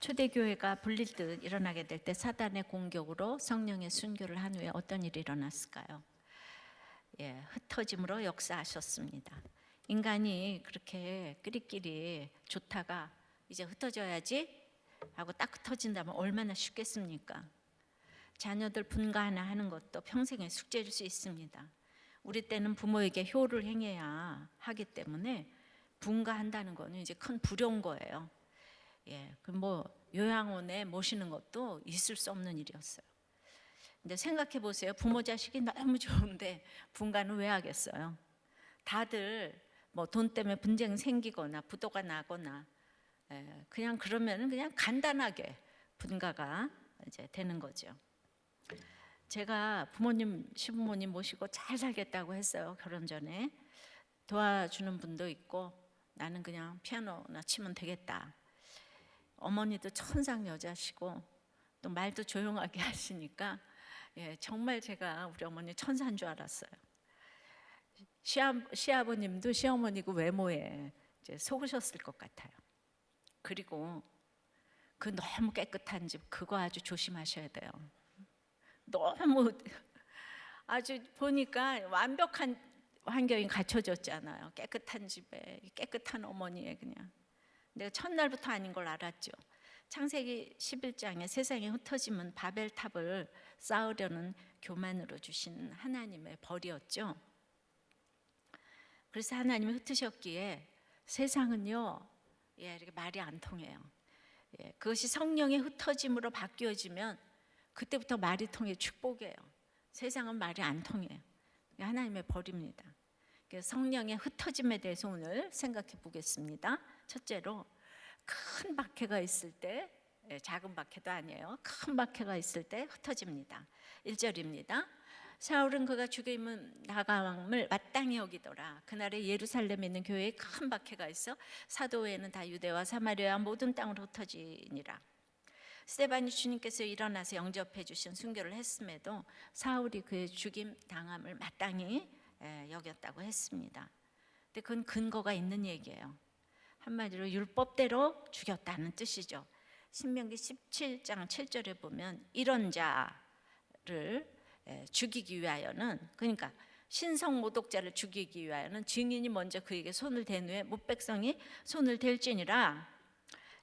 초대교회가 불릴 듯 일어나게 될 때 사단의 공격으로 성령의 순교를 한 후에 어떤 일이 일어났을까요? 흩어짐으로 역사하셨습니다. 인간이 그렇게 끼리끼리 좋다가 이제 흩어져야지 하고 딱 흩어진다면 얼마나 쉽겠습니까? 자녀들 분가 하나 하는 것도 평생의 숙제일 수 있습니다. 우리 때는 부모에게 효를 행해야 하기 때문에 분가한다는 거는 이제 큰 부러운 거예요. 뭐 요양원에 모시는 것도 있을 수 없는 일이었어요. 근데 생각해 보세요. 부모 자식이 너무 좋은데 분가는 왜 하겠어요? 다들 뭐 돈 때문에 분쟁 생기거나 부도가 나거나 그냥 그러면은 그냥 간단하게 분가가 이제 되는 거죠. 제가 부모님, 시부모님 모시고 잘 살겠다고 했어요. 결혼 전에 도와주는 분도 있고 나는 그냥 피아노나 치면 되겠다. 어머니도 천상 여자시고 또 말도 조용하게 하시니까 정말 제가 우리 어머니 천사인 줄 알았어요. 시아버님도 시어머니고 외모에 이제 속으셨을 것 같아요. 그리고 그 너무 깨끗한 집 그거 아주 조심하셔야 돼요. 너무 아주 보니까 완벽한 환경이 갖춰졌잖아요. 깨끗한 집에 깨끗한 어머니에 그냥 내가 첫날부터 아닌 걸 알았죠. 창세기 11장에 세상에 흩어짐은 바벨탑을 쌓으려는 교만으로 주신 하나님의 벌이었죠. 그래서 하나님이 흩으셨기에 세상은요 이렇게 말이 안 통해요. 그것이 성령의 흩어짐으로 바뀌어지면 그때부터 말이 통해 축복이에요. 세상은 말이 안 통해요. 하나님의 벌입니다. 성령의 흩어짐에 대해서 오늘 생각해 보겠습니다. 첫째로 큰 박해가 있을 때, 작은 박해도 아니에요. 큰 박해가 있을 때 흩어집니다. 1절입니다. 사울은 그가 죽임은 나감을 마땅히 여기더라. 그날에 예루살렘에 있는 교회에 큰 박해가 있어 사도 외에는 다 유대와 사마리아 모든 땅으로 흩어지니라. 스데반이 주님께서 일어나서 영접해 주신 순교를 했음에도 사울이 그의 죽임 당함을 마땅히 여겼다고 했습니다. 근데 그건 근거가 있는 얘기예요. 한마디로 율법대로 죽였다는 뜻이죠. 신명기 17장 7절에 보면 이런 자를 죽이기 위하여는, 그러니까 신성모독자를 죽이기 위하여는 증인이 먼저 그에게 손을 댄 후에 뭇백성이 손을 댈지니라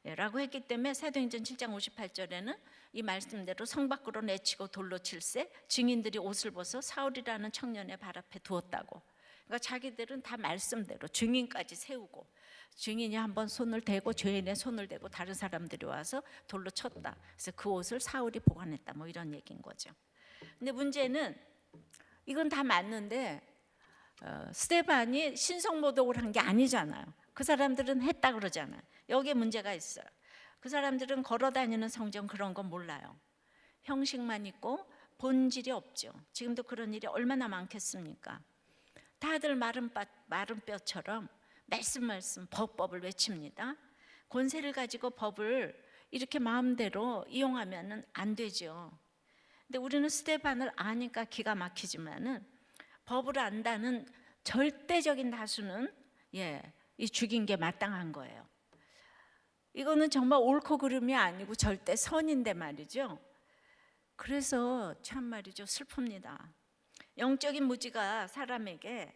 라고 했기 때문에 사도행전 7장 58절에는 이 말씀대로 성 밖으로 내치고 돌로 칠세 증인들이 옷을 벗어 사울이라는 청년의 발 앞에 두었다고. 그러니까 자기들은 다 말씀대로 증인까지 세우고, 증인이 한번 손을 대고 죄인의 손을 대고 다른 사람들이 와서 돌로 쳤다. 그래서 그 옷을 사울이 보관했다. 뭐 이런 얘기인 거죠. 근데 문제는 이건 다 맞는데 스데반이 신성모독을 한 게 아니잖아요. 그 사람들은 했다 그러잖아요. 여기에 문제가 있어요. 그 사람들은 걸어다니는 성전 그런 건 몰라요. 형식만 있고 본질이 없죠. 지금도 그런 일이 얼마나 많겠습니까? 다들 마른 뼈처럼 말씀 법을 외칩니다. 권세를 가지고 법을 이렇게 마음대로 이용하면 안 되죠. 근데 우리는 스데반을 아니까 기가 막히지만은 법을 안다는 절대적인 다수는 이 죽인 게 마땅한 거예요. 이거는 정말 옳고 그름이 아니고 절대 선인데 말이죠. 그래서 참 말이죠, 슬픕니다. 영적인 무지가 사람에게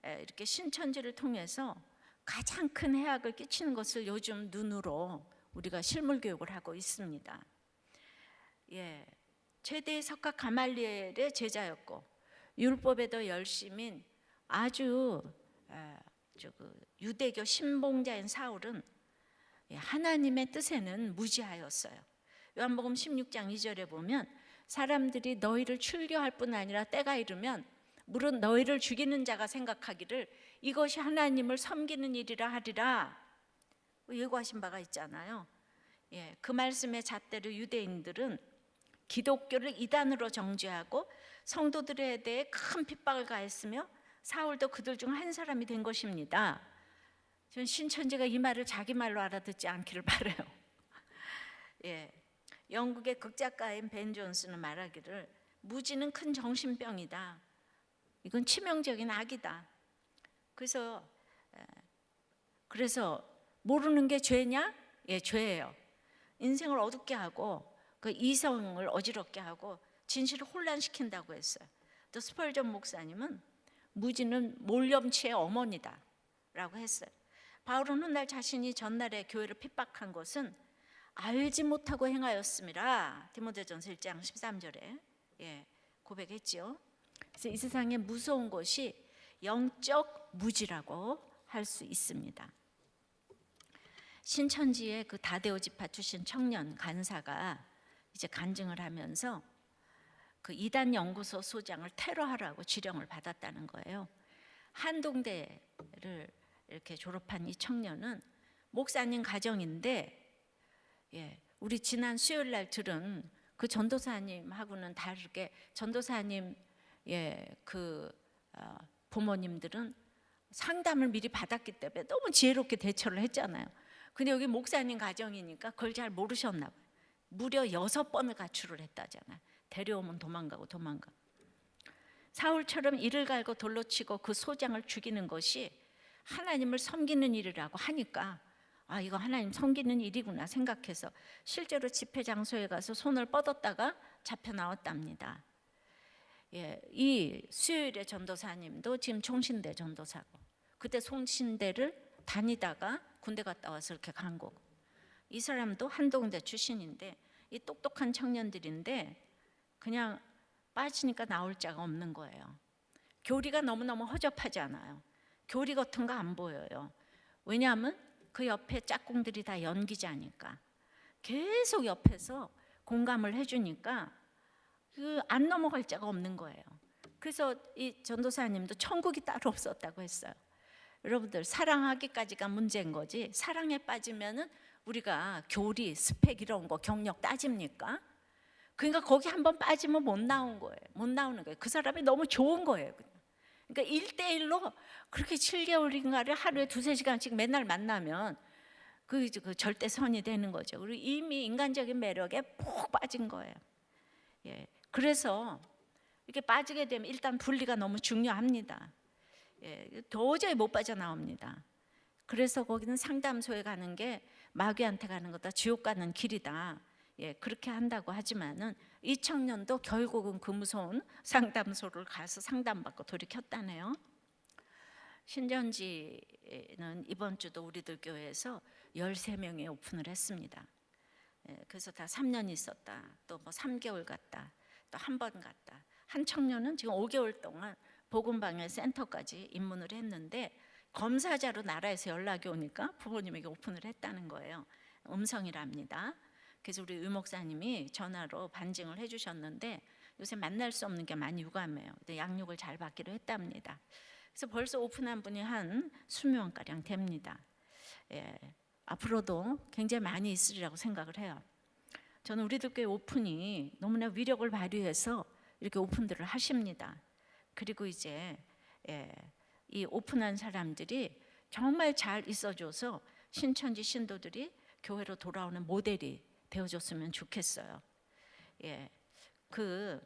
이렇게 신천지를 통해서 가장 큰 해악을 끼치는 것을 요즘 눈으로 우리가 실물 교육을 하고 있습니다. 최대의 석가 가말리엘의 제자였고 율법에도 열심인 아주 유대교 신봉자인 사울은 하나님의 뜻에는 무지하였어요. 요한복음 16장 2절에 보면 사람들이 너희를 출교할 뿐 아니라 때가 이르면 물은 너희를 죽이는 자가 생각하기를 이것이 하나님을 섬기는 일이라 하리라 예고하신 바가 있잖아요. 그 말씀의 잣대로 유대인들은 기독교를 이단으로 정죄하고 성도들에 대해 큰 핍박을 가했으며 사울도 그들 중 한 사람이 된 것입니다. 저는 신천지가 이 말을 자기 말로 알아듣지 않기를 바라요. 영국의 극작가인 벤 존스는 말하기를 무지는 큰 정신병이다. 이건 치명적인 악이다. 그래서 모르는 게 죄냐? 죄예요. 인생을 어둡게 하고 그 이성을 어지럽게 하고 진실을 혼란시킨다고 했어요. 또 스펄전 목사님은 무지는 몰염치의 어머니다 라고 했어요. 바울은 훗날 자신이 전날에 교회를 핍박한 것은 알지 못하고 행하였음이라 디모데전서 1장 13절에 고백했지요. 그래서 이 세상에 무서운 것이 영적 무지라고 할 수 있습니다. 신천지의 그 다데오 지파 출신 청년 간사가 이제 간증을 하면서 그 이단 연구소 소장을 테러하라고 지령을 받았다는 거예요. 한동대를 이렇게 졸업한 이 청년은 목사님 가정인데, 우리 지난 수요일 날 들은 그 전도사님하고는 다르게 전도사님 부모님들은 상담을 미리 받았기 때문에 너무 지혜롭게 대처를 했잖아요. 근데 여기 목사님 가정이니까 그걸 잘 모르셨나 봐요. 무려 6번을 가출을 했다잖아요. 데려오면 도망가고. 사울처럼 이를 갈고 돌로 치고 그 소장을 죽이는 것이 하나님을 섬기는 일이라고 하니까 이거 하나님 섬기는 일이구나 생각해서 실제로 집회 장소에 가서 손을 뻗었다가 잡혀 나왔답니다. 이 수요일의 전도사님도 지금 총신대 전도사고, 그때 총신대를 다니다가 군대 갔다 와서 이렇게 간 거고, 이 사람도 한동대 출신인데 이 똑똑한 청년들인데 그냥 빠지니까 나올 자가 없는 거예요. 교리가 너무너무 허접하지 않아요. 교리 같은 거 안 보여요. 왜냐하면 그 옆에 짝꿍들이 다 연기자니까 계속 옆에서 공감을 해주니까 안 넘어갈 자가 없는 거예요. 그래서 이 전도사님도 천국이 따로 없었다고 했어요. 여러분들, 사랑하기까지가 문제인 거지 사랑에 빠지면은 우리가 교리, 스펙 이런 거 경력 따집니까? 그러니까 거기 한번 빠지면 못 나오는 거예요. 그 사람이 너무 좋은 거예요. 그러니까 1대1로 그렇게 7개월인가를 하루에 2-3시간씩 맨날 만나면 그 절대선이 되는 거죠. 그리고 이미 인간적인 매력에 푹 빠진 거예요. 그래서 이렇게 빠지게 되면 일단 분리가 너무 중요합니다. 도저히 못 빠져나옵니다. 그래서 거기는 상담소에 가는 게 마귀한테 가는 것보다 지옥 가는 길이다. 그렇게 한다고 하지만은 이 청년도 결국은 그 무서운 상담소를 가서 상담받고 돌이켰다네요. 신천지는 이번 주도 우리들 교회에서 13명이 오픈을 했습니다. 그래서 다 3년 있었다, 또 뭐 3개월 갔다, 또 한 번 갔다. 한 청년은 지금 5개월 동안 복음방해 센터까지 입문을 했는데 검사자로 나라에서 연락이 오니까 부모님에게 오픈을 했다는 거예요. 음성이랍니다. 그래서 우리 의 목사님이 전화로 반증을 해주셨는데 요새 만날 수 없는 게 많이 유감해요. 양육을 잘 받기로 했답니다. 그래서 벌써 오픈한 분이 한 20명가량 됩니다. 앞으로도 굉장히 많이 있으리라고 생각을 해요. 저는 우리들 교회 오픈이 너무나 위력을 발휘해서 이렇게 오픈들을 하십니다. 그리고 이제 이 오픈한 사람들이 정말 잘 있어줘서 신천지 신도들이 교회로 돌아오는 모델이 되어줬으면 좋겠어요. 그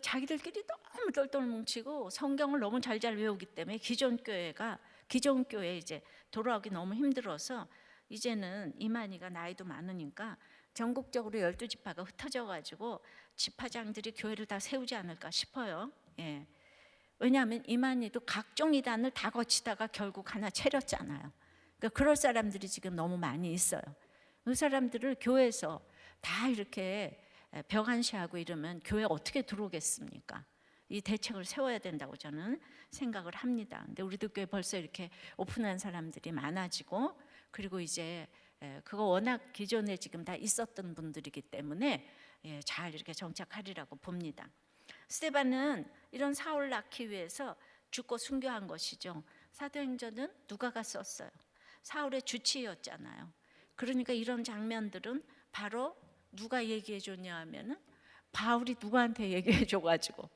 자기들끼리 너무 똘똘 뭉치고 성경을 너무 잘 외우기 때문에 기존 교회에 이제 돌아오기 너무 힘들어서 이제는 이만희가 나이도 많으니까 전국적으로 12지파가 흩어져가지고 지파장들이 교회를 다 세우지 않을까 싶어요. 왜냐하면 이만희도 각종 이단을 다 거치다가 결국 하나 차렸잖아요. 그러니까 그럴 사람들이 지금 너무 많이 있어요. 그 사람들을 교회에서 다 이렇게 벽안시하고 이러면 교회 어떻게 들어오겠습니까? 이 대책을 세워야 된다고 저는 생각을 합니다. 근데 우리도 교회 벌써 이렇게 오픈한 사람들이 많아지고, 그리고 이제 그거 워낙 기존에 지금 다 있었던 분들이기 때문에 잘 이렇게 정착하리라고 봅니다. 스데반은 이런 사울을 낳기 위해서 죽고 순교한 것이죠. 사도행전은 누가가 썼어요. 사울의 주치의였잖아요. 그러니까 이런 장면들은 바로 누가 얘기해 줬냐 하면은 바울이 누구한테 얘기해 줘가지고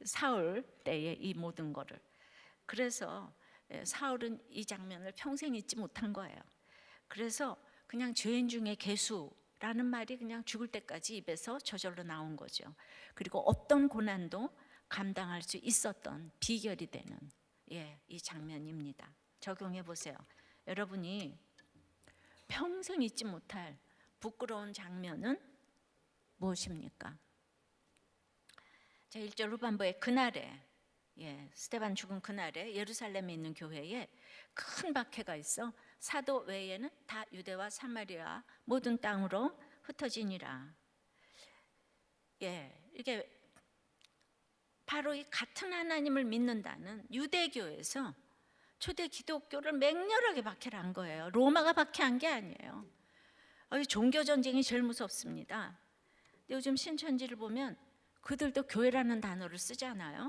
사울 때의 이 모든 거를. 그래서 사울은 이 장면을 평생 잊지 못한 거예요. 그래서 그냥 죄인 중에 괴수라는 말이 그냥 죽을 때까지 입에서 저절로 나온 거죠. 그리고 어떤 고난도 감당할 수 있었던 비결이 되는 이 장면입니다. 적용해 보세요. 여러분이 평생 잊지 못할 부끄러운 장면은 무엇입니까? 자, 1절 후반부에 그날에, 스데반 죽은 그날에 예루살렘에 있는 교회에 큰 박해가 있어 사도 외에는 다 유대와 사마리아 모든 땅으로 흩어지니라. 이게 바로 이 같은 하나님을 믿는다는 유대교에서 초대 기독교를 맹렬하게 박해를 한 거예요. 로마가 박해한 게 아니에요. 종교 전쟁이 제일 무섭습니다. 근데 요즘 신천지를 보면 그들도 교회라는 단어를 쓰잖아요.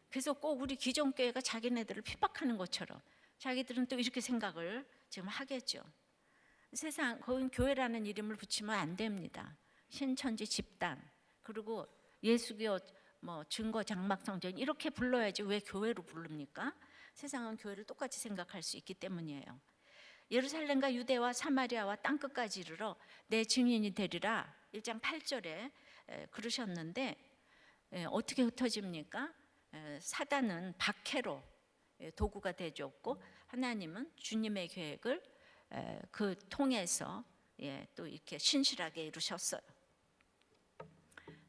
그래서 꼭 우리 기존 교회가 자기네들을 핍박하는 것처럼 자기들은 또 이렇게 생각을 지금 하겠죠. 세상 거긴 교회라는 이름을 붙이면 안 됩니다. 신천지 집단 그리고 예수교 증거 장막 성전 이렇게 불러야지 왜 교회로 부릅니까? 세상은 교회를 똑같이 생각할 수 있기 때문이에요. 예루살렘과 유대와 사마리아와 땅끝까지 이르러 내 증인이 되리라 1장 8절에 그러셨는데 어떻게 흩어집니까? 사단은 박해로 도구가 되었고 하나님은 주님의 계획을 그 통해서 또 이렇게 신실하게 이루셨어요.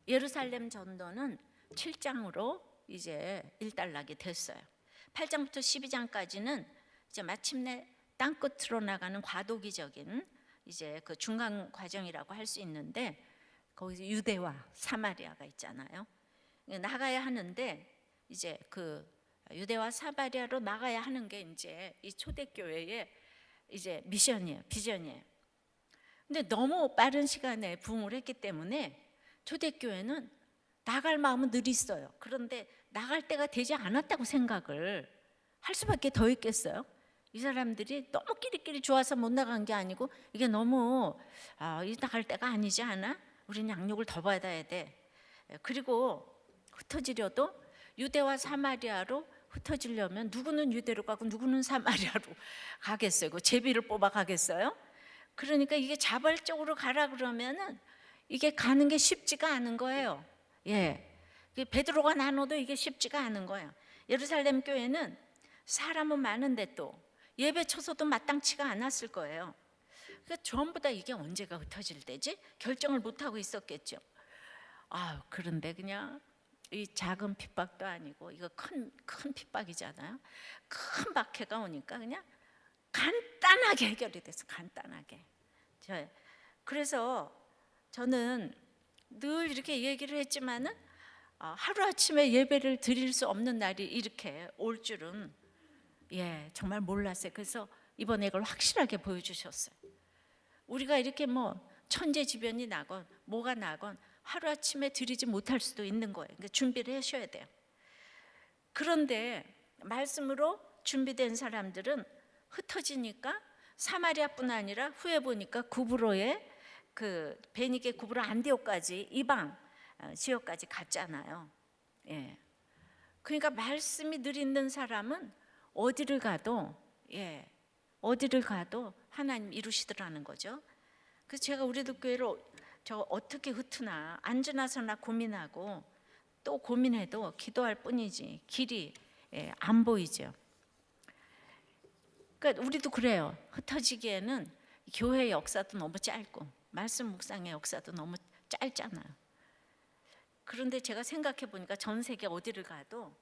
예루살렘 전도는 7장으로 이제 일단락이 됐어요. 8장부터 12장까지는 이제 마침내 땅 끝으로 나가는 과도기적인 이제 그 중간 과정이라고 할 수 있는데 거기서 유대와 사마리아가 있잖아요. 나가야 하는데 이제 그 유대와 사마리아로 나가야 하는 게 이제 이 초대교회의 이제 미션이에요, 비전이에요. 근데 너무 빠른 시간에 부흥을 했기 때문에 초대교회는 나갈 마음은 늘 있어요. 그런데 나갈 때가 되지 않았다고 생각을 할 수밖에 더 있겠어요? 이 사람들이 너무 끼리끼리 좋아서 못 나간 게 아니고 이게 너무 나갈 때가 아니지 않아? 우리는 양육을 더 받아야 돼. 그리고 흩어지려도 유대와 사마리아로 흩어지려면 누구는 유대로 가고 누구는 사마리아로 가겠어요. 그 제비를 뽑아 가겠어요? 그러니까 이게 자발적으로 가라 그러면은 이게 가는 게 쉽지가 않은 거예요. 베드로가 나눠도 이게 쉽지가 않은 거예요. 예루살렘 교회는 사람은 많은데 또 예배 쳐서도 마땅치가 않았을 거예요. 그러니까 전부 다 이게 언제가 흩어질 때지? 결정을 못하고 있었겠죠. 그런데 그냥 이 작은 핍박도 아니고 이거 큰 핍박이잖아요. 큰 박해가 오니까 그냥 간단하게 해결이 됐어. 간단하게. 그래서 저는 늘 이렇게 얘기를 했지만은 하루아침에 예배를 드릴 수 없는 날이 이렇게 올 줄은 정말 몰랐어요. 그래서 이번에 이걸 확실하게 보여주셨어요. 우리가 이렇게 천재지변이 나건 뭐가 나건 하루아침에 드리지 못할 수도 있는 거예요. 그러니까 준비를 하셔야 돼요. 그런데 말씀으로 준비된 사람들은 흩어지니까 사마리아뿐 아니라 후에 보니까 구브로에 그 베니게 구브로 안디옥까지 이방 지역까지 갔잖아요. 그러니까 말씀이 늘 있는 사람은 어디를 가도 하나님 이루시더라는 거죠. 그래서 제가 우리도 교회를 저 어떻게 흩으나 앉으나 서나 고민하고 또 고민해도 기도할 뿐이지 길이 안 보이죠. 그러니까 우리도 그래요. 흩어지기에는 교회의 역사도 너무 짧고 말씀 묵상의 역사도 너무 짧잖아요. 그런데 제가 생각해 보니까 전 세계 어디를 가도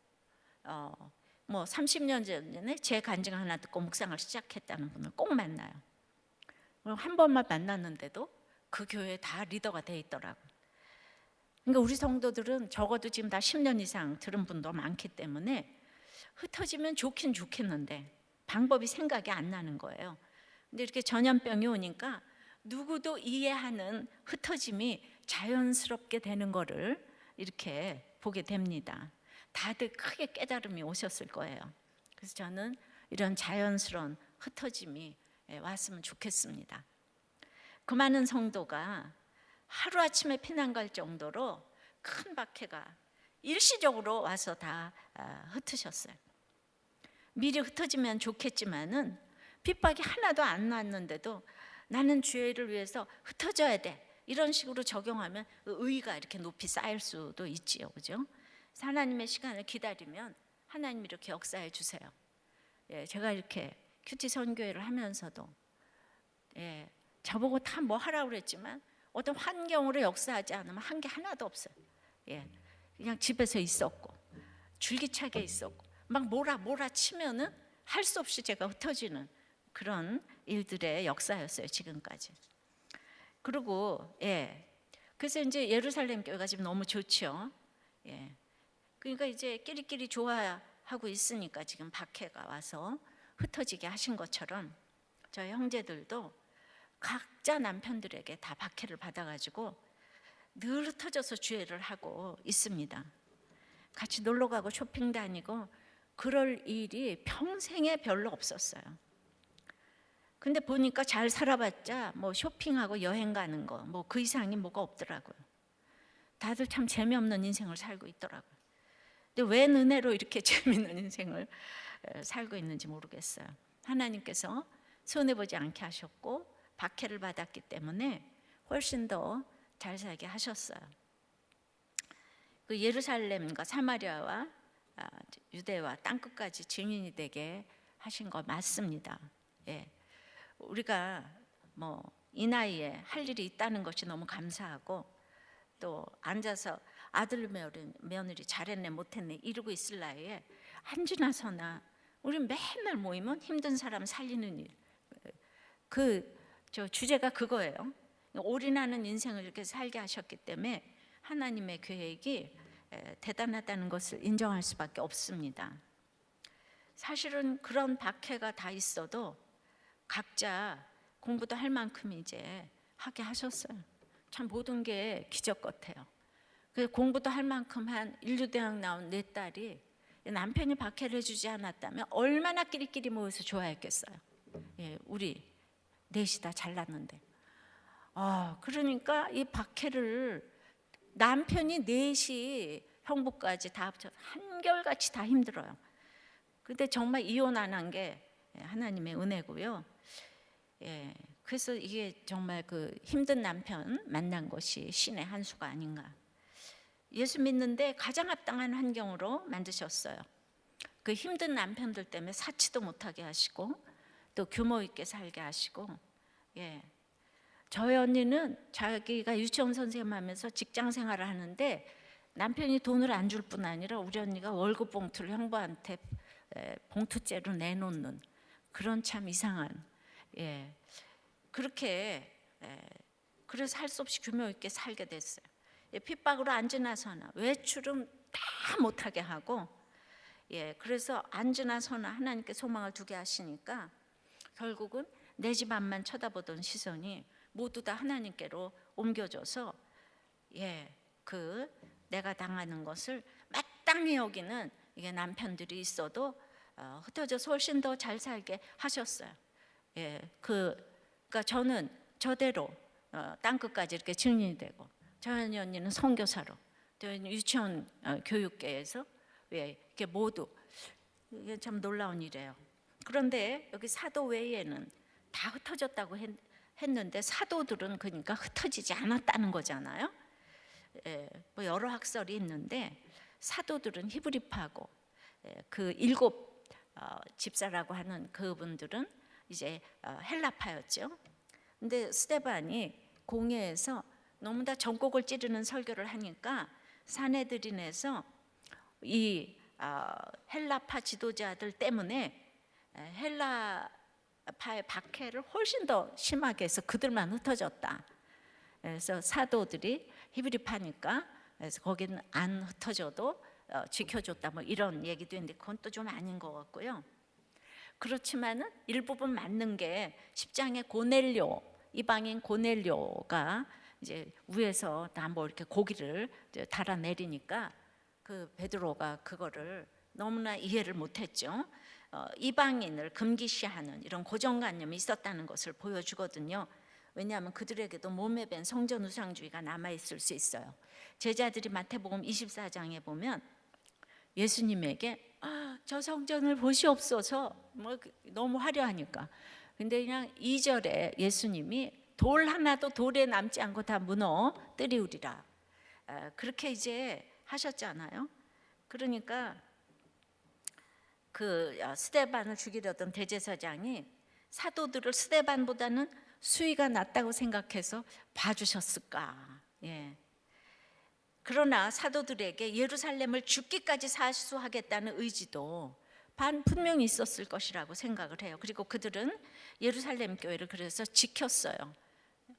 30년 전에 제 간증 하나 듣고 묵상을 시작했다는 분을 꼭 만나요. 한 번만 만났는데도 그 교회에 다 리더가 돼 있더라고요. 그러니까 우리 성도들은 적어도 지금 다 10년 이상 들은 분도 많기 때문에 흩어지면 좋긴 좋겠는데 방법이 생각이 안 나는 거예요. 근데 이렇게 전염병이 오니까 누구도 이해하는 흩어짐이 자연스럽게 되는 거를 이렇게 보게 됩니다. 다들 크게 깨달음이 오셨을 거예요. 그래서 저는 이런 자연스러운 흩어짐이 왔으면 좋겠습니다. 그 많은 성도가 하루아침에 피난 갈 정도로 큰 박해가 일시적으로 와서 다 흩으셨어요. 미리 흩어지면 좋겠지만은 핍박이 하나도 안 왔는데도 나는 주의를 위해서 흩어져야 돼 이런 식으로 적용하면 의의가 이렇게 높이 쌓일 수도 있지요, 그죠? 하나님의 시간을 기다리면 하나님 이렇게 역사해 주세요. 제가 이렇게 큐티 선교회를 하면서도 저보고 다 뭐 하라고 그랬지만 어떤 환경으로 역사하지 않으면 한 게 하나도 없어요. 예, 그냥 집에서 있었고 줄기차게 있었고 막 몰아치면은 할 수 없이 제가 흩어지는 그런 일들의 역사였어요, 지금까지. 그리고 그래서 이제 예루살렘 교회가 지금 너무 좋죠. 그러니까 이제 끼리끼리 좋아하고 있으니까 지금 박해가 와서 흩어지게 하신 것처럼 저희 형제들도 각자 남편들에게 다 박해를 받아가지고 늘 흩어져서 주회를 하고 있습니다. 같이 놀러 가고 쇼핑 다니고 그럴 일이 평생에 별로 없었어요. 근데 보니까 잘 살아봤자 뭐 쇼핑하고 여행 가는 거 뭐 그 이상이 뭐가 없더라고요. 다들 참 재미없는 인생을 살고 있더라고요. 근데 왜 은혜로 이렇게 재미있는 인생을 살고 있는지 모르겠어요. 하나님께서 손해보지 않게 하셨고 박해를 받았기 때문에 훨씬 더 잘 살게 하셨어요. 그 예루살렘과 사마리아와 유대와 땅끝까지 증인이 되게 하신 거 맞습니다. 우리가 뭐 이 나이에 할 일이 있다는 것이 너무 감사하고 또 앉아서 아들 며느리 잘했네 못했네 이러고 있을 나이에 한지나 서나 우리 맨날 모이면 힘든 사람 살리는 일, 저 주제가 그거예요. 올인하는 인생을 이렇게 살게 하셨기 때문에 하나님의 계획이 대단하다는 것을 인정할 수밖에 없습니다. 사실은 그런 박해가 다 있어도 각자 공부도 할 만큼 이제 하게 하셨어요. 참 모든 게 기적 같아요. 공부도 할 만큼 한 인류대학 나온 내 딸이 남편이 박해를 해주지 않았다면 얼마나 끼리끼리 모여서 좋아했겠어요. 우리 넷이 다 잘났는데. 그러니까 이 박해를 남편이 넷이 형부까지 다 합쳐서 한결같이 다 힘들어요. 근데 정말 이혼 안 한 게 하나님의 은혜고요. 그래서 이게 정말 그 힘든 남편 만난 것이 신의 한 수가 아닌가. 예수 믿는데 가장 합당한 환경으로 만드셨어요. 그 힘든 남편들 때문에 사치도 못하게 하시고 또 규모 있게 살게 하시고. 저희 언니는 자기가 유치원 선생님 하면서 직장 생활을 하는데 남편이 돈을 안 줄 뿐 아니라 우리 언니가 월급 봉투를 형부한테 봉투째로 내놓는 그런 참 이상한 그렇게 그래서 할 수 없이 규모 있게 살게 됐어요. 핍박으로 앉으나 서나 외출은 다 못하게 하고 그래서 앉으나 서나 하나님께 소망을 두게 하시니까 결국은 내 집 앞만 쳐다보던 시선이 모두 다 하나님께로 옮겨져서 그 내가 당하는 것을 마땅히 여기는 이게 남편들이 있어도 흩어져서 훨씬 더 잘 살게 하셨어요. 그러니까 저는 저대로 땅끝까지 이렇게 증인이 되고 저희 언니는 선교사로 저희는 유치원 교육계에서 이렇게 모두 이게 참 놀라운 일이에요. 그런데 여기 사도 외에는 다 흩어졌다고 했는데 사도들은 그러니까 흩어지지 않았다는 거잖아요. 뭐 여러 학설이 있는데 사도들은 히브리파고 그 7 집사라고 하는 그분들은 이제 헬라파였죠. 근데 스데반이 공회에서 너무 다 전곡을 찌르는 설교를 하니까 사내들인에서 이 헬라파 지도자들 때문에 헬라파의 박해를 훨씬 더 심하게 해서 그들만 흩어졌다. 그래서 사도들이 히브리파니까 그래서 거기는 안 흩어져도 지켜줬다 뭐 이런 얘기도 있는데 그건 또 좀 아닌 것 같고요. 그렇지만은 일부분 맞는 게 10장의 고넬료 이방인 고넬료가 이제 위에서 다 뭐 이렇게 고기를 달아 내리니까 그 베드로가 그거를 너무나 이해를 못했죠. 이방인을 금기시하는 이런 고정관념이 있었다는 것을 보여주거든요. 왜냐하면 그들에게도 몸에 밴 성전 우상주의가 남아 있을 수 있어요. 제자들이 마태복음 24장에 보면 예수님에게 저 성전을 보시옵소서 뭐 너무 화려하니까. 근데 그냥 2절에 예수님이 돌 하나도 돌에 남지 않고 다 무너뜨리우리라 그렇게 이제 하셨잖아요. 그러니까 그 스데반을 죽이려던 대제사장이 사도들을 스데반보다는 수위가 낮다고 생각해서 봐주셨을까? 예. 그러나 사도들에게 예루살렘을 죽기까지 사수하겠다는 의지도 분명히 있었을 것이라고 생각을 해요. 그리고 그들은 예루살렘 교회를 그래서 지켰어요.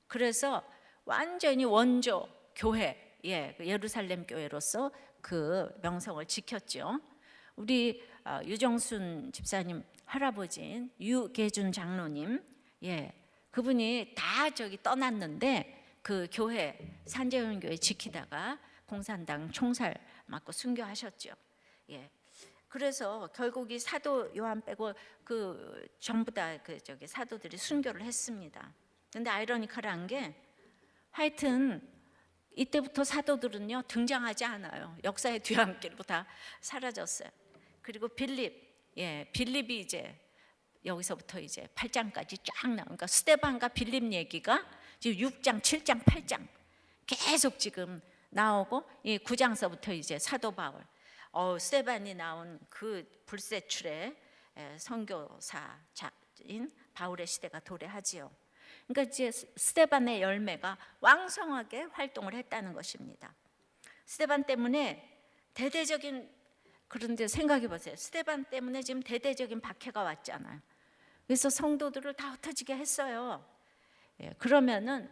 그래서 완전히 원조 교회, 예루살렘 교회로서 그 명성을 지켰죠. 우리 유정순 집사님 할아버지인 유계준 장로님, 그분이 다 떠났는데 그 교회 산재원 교회 지키다가 공산당 총살 맞고 순교하셨죠. 그래서 결국 이 사도 요한 빼고 그 전부 다 사도들이 순교를 했습니다. 근데 아이러니컬한 게 하여튼 이때부터 사도들은요 등장하지 않아요. 역사의 뒤안길로 다 사라졌어요. 그리고 빌립이 이제 여기서부터 이제 8장까지 쫙 나오니까 스데반과 빌립 얘기가 지금 6장, 7장, 8장 계속 지금 나오고 이 9장서부터 이제 사도 바울, 스데반이 나온 그 불세출의 선교사인 바울의 시대가 도래하지요. 그러니까 이제 스데반의 열매가 왕성하게 활동을 했다는 것입니다. 스데반 때문에 그런데 생각해 보세요. 스데반 때문에 지금 대대적인 박해가 왔잖아요. 그래서 성도들을 다 흩어지게 했어요. 그러면은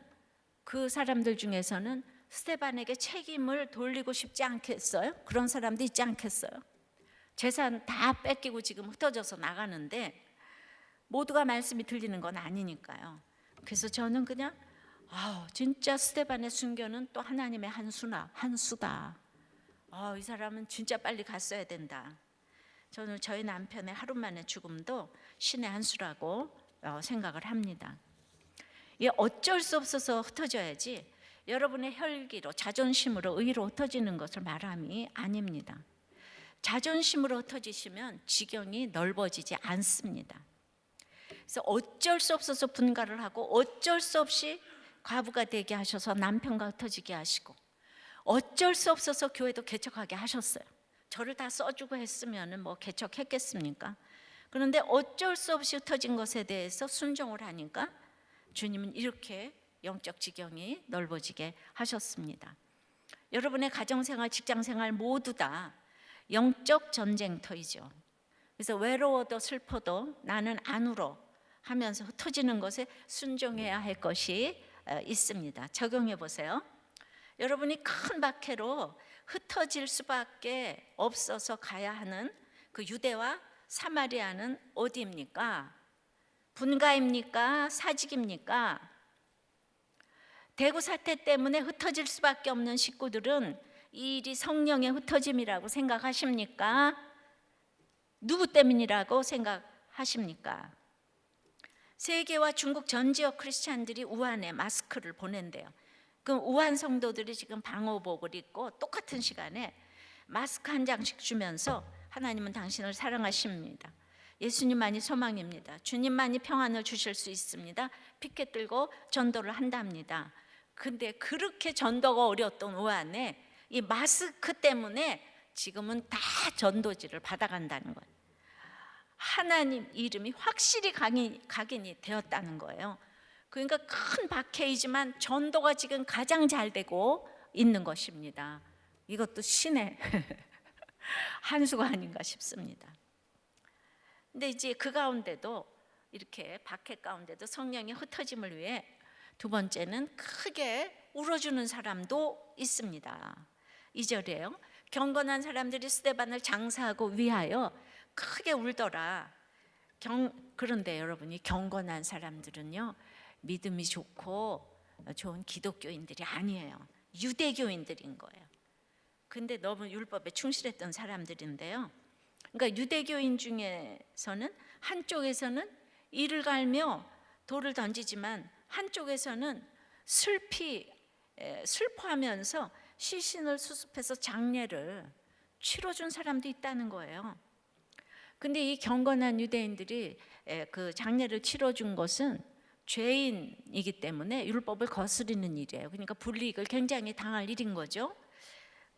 그 사람들 중에서는 스데반에게 책임을 돌리고 싶지 않겠어요? 그런 사람도 있지 않겠어요? 재산 다 뺏기고 지금 흩어져서 나가는데 모두가 말씀이 들리는 건 아니니까요. 그래서 저는 그냥 진짜 스데반의 순교는 또 하나님의 한수다. 이 사람은 진짜 빨리 갔어야 된다. 저는 저희 남편의 하루 만의 죽음도 신의 한수라고 생각을 합니다. 어쩔 수 없어서 흩어져야지 여러분의 혈기로 자존심으로 의로 흩어지는 것을 말함이 아닙니다. 자존심으로 흩어지시면 지경이 넓어지지 않습니다. 그래서 어쩔 수 없어서 분가를 하고 어쩔 수 없이 과부가 되게 하셔서 남편과 흩어지게 하시고 어쩔 수 없어서 교회도 개척하게 하셨어요. 저를 다 써주고 했으면 뭐 개척했겠습니까? 그런데 어쩔 수 없이 흩어진 것에 대해서 순종을 하니까 주님은 이렇게 영적 지경이 넓어지게 하셨습니다. 여러분의 가정생활, 직장생활 모두 다 영적 전쟁터이죠. 그래서 외로워도 슬퍼도 나는 안 울어 하면서 흩어지는 것에 순종해야 할 것이 있습니다. 적용해 보세요. 여러분이 큰 박해로 흩어질 수밖에 없어서 가야 하는 그 유대와 사마리아는 어디입니까? 분가입니까? 사직입니까? 대구 사태 때문에 흩어질 수밖에 없는 식구들은 이 일이 성령의 흩어짐이라고 생각하십니까? 누구 때문이라고 생각하십니까? 세계와 중국 전 지역 크리스찬들이 우한에 마스크를 보낸대요. 그럼 우한 성도들이 지금 방호복을 입고 똑같은 시간에 마스크 한 장씩 주면서 하나님은 당신을 사랑하십니다. 예수님만이 소망입니다. 주님만이 평안을 주실 수 있습니다. 피켓 들고 전도를 한답니다. 근데 그렇게 전도가 어려웠던 우한에 이 마스크 때문에 지금은 다 전도지를 받아간다는 거예요. 하나님 이름이 확실히 각인이 되었다는 거예요. 그러니까 큰 박해이지만 전도가 지금 가장 잘 되고 있는 것입니다. 이것도 신의 한수가 아닌가 싶습니다. 근데 이제 그 가운데도 이렇게 박해 가운데도 성령의 흩어짐을 위해 두 번째는 크게 울어주는 사람도 있습니다. 2절이에요. 경건한 사람들이 스데반을 장사하고 위하여 크게 울더라. 그런데 여러분이 경건한 사람들은요 믿음이 좋고 좋은 기독교인들이 아니에요. 유대교인들인 거예요. 근데 너무 율법에 충실했던 사람들인데요. 그러니까 유대교인 중에서는 한쪽에서는 이를 갈며 돌을 던지지만 한쪽에서는 슬퍼하면서 시신을 수습해서 장례를 치러준 사람도 있다는 거예요. 근데 이 경건한 유대인들이 그 장례를 치러준 것은 죄인이기 때문에 율법을 거스르는 일이에요. 그러니까 불이익을 굉장히 당할 일인 거죠.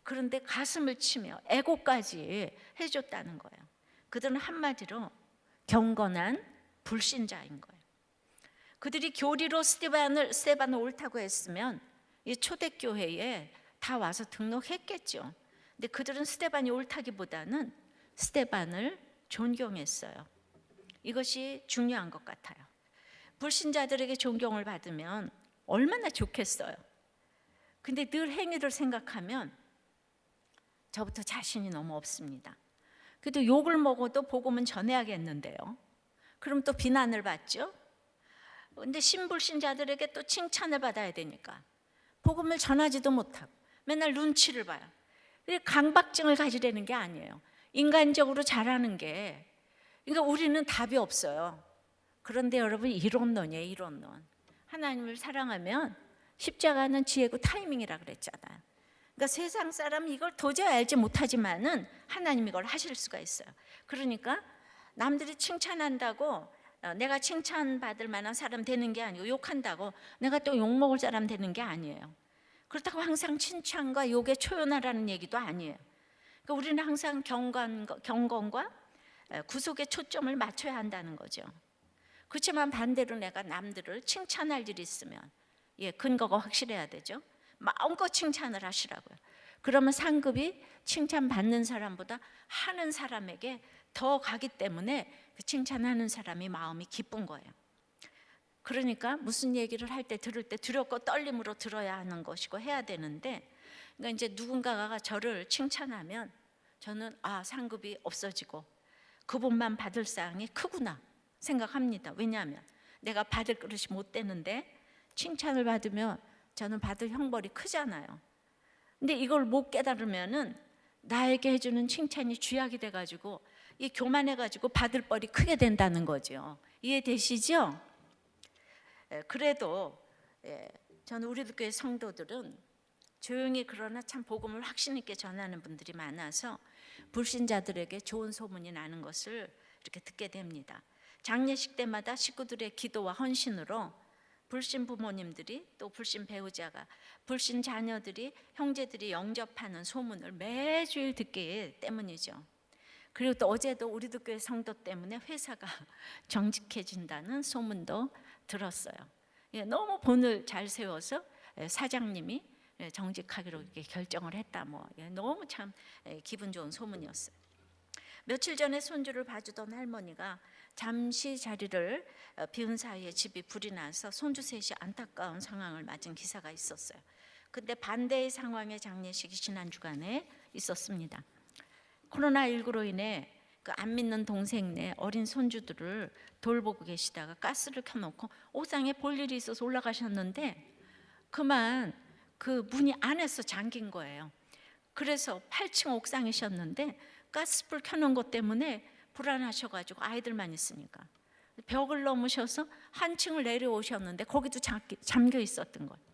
그런데 가슴을 치며 애고까지 해줬다는 거예요. 그들은 한마디로 경건한 불신자인 거예요. 그들이 교리로 스데반을 옳다고 했으면 이 초대교회에 다 와서 등록했겠죠. 근데 그들은 스데반이 옳다기보다는 스데반을 존경했어요. 이것이 중요한 것 같아요. 불신자들에게 존경을 받으면 얼마나 좋겠어요. 근데 늘 행위를 생각하면 저부터 자신이 너무 없습니다. 그래도 욕을 먹어도 복음은 전해야겠는데요. 그럼 또 비난을 받죠. 근데 신불신자들에게 또 칭찬을 받아야 되니까 복음을 전하지도 못하고 맨날 눈치를 봐요. 강박증을 가지려는 게 아니에요. 인간적으로 잘하는 게, 그러니까 우리는 답이 없어요. 그런데 여러분, 이론론이에요. 이론론. 하나님을 사랑하면 십자가는 지혜고 타이밍이라 그랬잖아요. 그러니까 세상 사람이 이걸 도저히 알지 못하지만은 하나님이 이걸 하실 수가 있어요. 그러니까 남들이 칭찬한다고 내가 칭찬받을 만한 사람 되는 게 아니고, 욕한다고 내가 또 욕먹을 사람 되는 게 아니에요. 그렇다고 항상 칭찬과 욕에 초연하라는 얘기도 아니에요. 그러니까 우리는 항상 경건과 구속에 초점을 맞춰야 한다는 거죠. 그렇지만 반대로 내가 남들을 칭찬할 일이 있으면 근거가 확실해야 되죠. 마음껏 칭찬을 하시라고요. 그러면 상급이 칭찬받는 사람보다 하는 사람에게 더 가기 때문에 그 칭찬하는 사람이 마음이 기쁜 거예요. 그러니까 무슨 얘기를 할 때 들을 때 두렵고 떨림으로 들어야 하는 것이고 해야 되는데, 그러니까 이제 누군가가 저를 칭찬하면 저는 상급이 없어지고 그분만 받을 사항이 크구나 생각합니다. 왜냐하면 내가 받을 그릇이 못 되는데 칭찬을 받으면 저는 받을 형벌이 크잖아요. 근데 이걸 못 깨달으면은 나에게 해주는 칭찬이 쥐약이 돼가지고 이 교만해가지고 받을 벌이 크게 된다는 거죠. 이해되시죠? 그래도 저는 우리 교회 성도들은 조용히 그러나 참 복음을 확신 있게 전하는 분들이 많아서 불신자들에게 좋은 소문이 나는 것을 이렇게 듣게 됩니다. 장례식 때마다 식구들의 기도와 헌신으로 불신 부모님들이, 또 불신 배우자가, 불신 자녀들이, 형제들이 영접하는 소문을 매주일 듣기 때문이죠. 그리고 또 어제도 우리도 교회 성도 때문에 회사가 정직해진다는 소문도 들었어요. 너무 본을 잘 세워서 사장님이 정직하기로 이렇게 결정을 했다. 너무 참 기분 좋은 소문이었어요. 며칠 전에 손주를 봐주던 할머니가 잠시 자리를 비운 사이에 집이 불이 나서 손주 셋이 안타까운 상황을 맞은 기사가 있었어요. 근데 반대의 상황의 장례식이 지난 주간에 있었습니다. 코로나19로 인해 그 안 믿는 동생네 어린 손주들을 돌보고 계시다가 가스를 켜놓고 옥상에 볼 일이 있어서 올라가셨는데 그만 그 문이 안에서 잠긴 거예요. 그래서 8층 옥상이셨는데 가스불 켜놓은 것 때문에 불안하셔가지고 아이들만 있으니까 벽을 넘으셔서 한 층을 내려오셨는데 거기도 잠겨 있었던 거예요.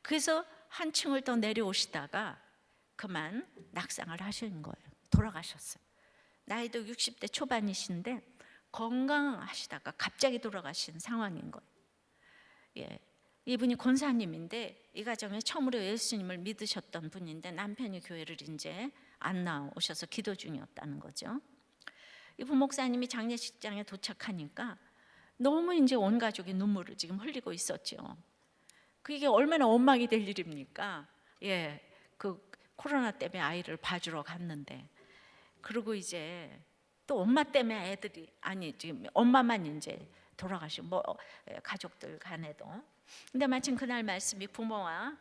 그래서 한 층을 더 내려오시다가 그만 낙상을 하신 거예요. 돌아가셨어요. 나이도 60대 초반이신데 건강하시다가 갑자기 돌아가신 상황인 거예요. 이분이 권사님인데 이 가정에 처음으로 예수님을 믿으셨던 분인데 남편이 교회를 이제 안 나오셔서 기도 중이었다는 거죠. 이 부목사님이 장례식장에 도착하니까 너무 이제 온 가족이 눈물을 지금 흘리고 있었죠. 그게 얼마나 원망이 될 일입니까? 그 코로나 때문에 아이를 봐주러 갔는데, 그리고 이제 또 엄마 때문에 애들이 지금 엄마만 이제 돌아가시고 가족들 간에도. 근데 마침 그날 말씀이 부모와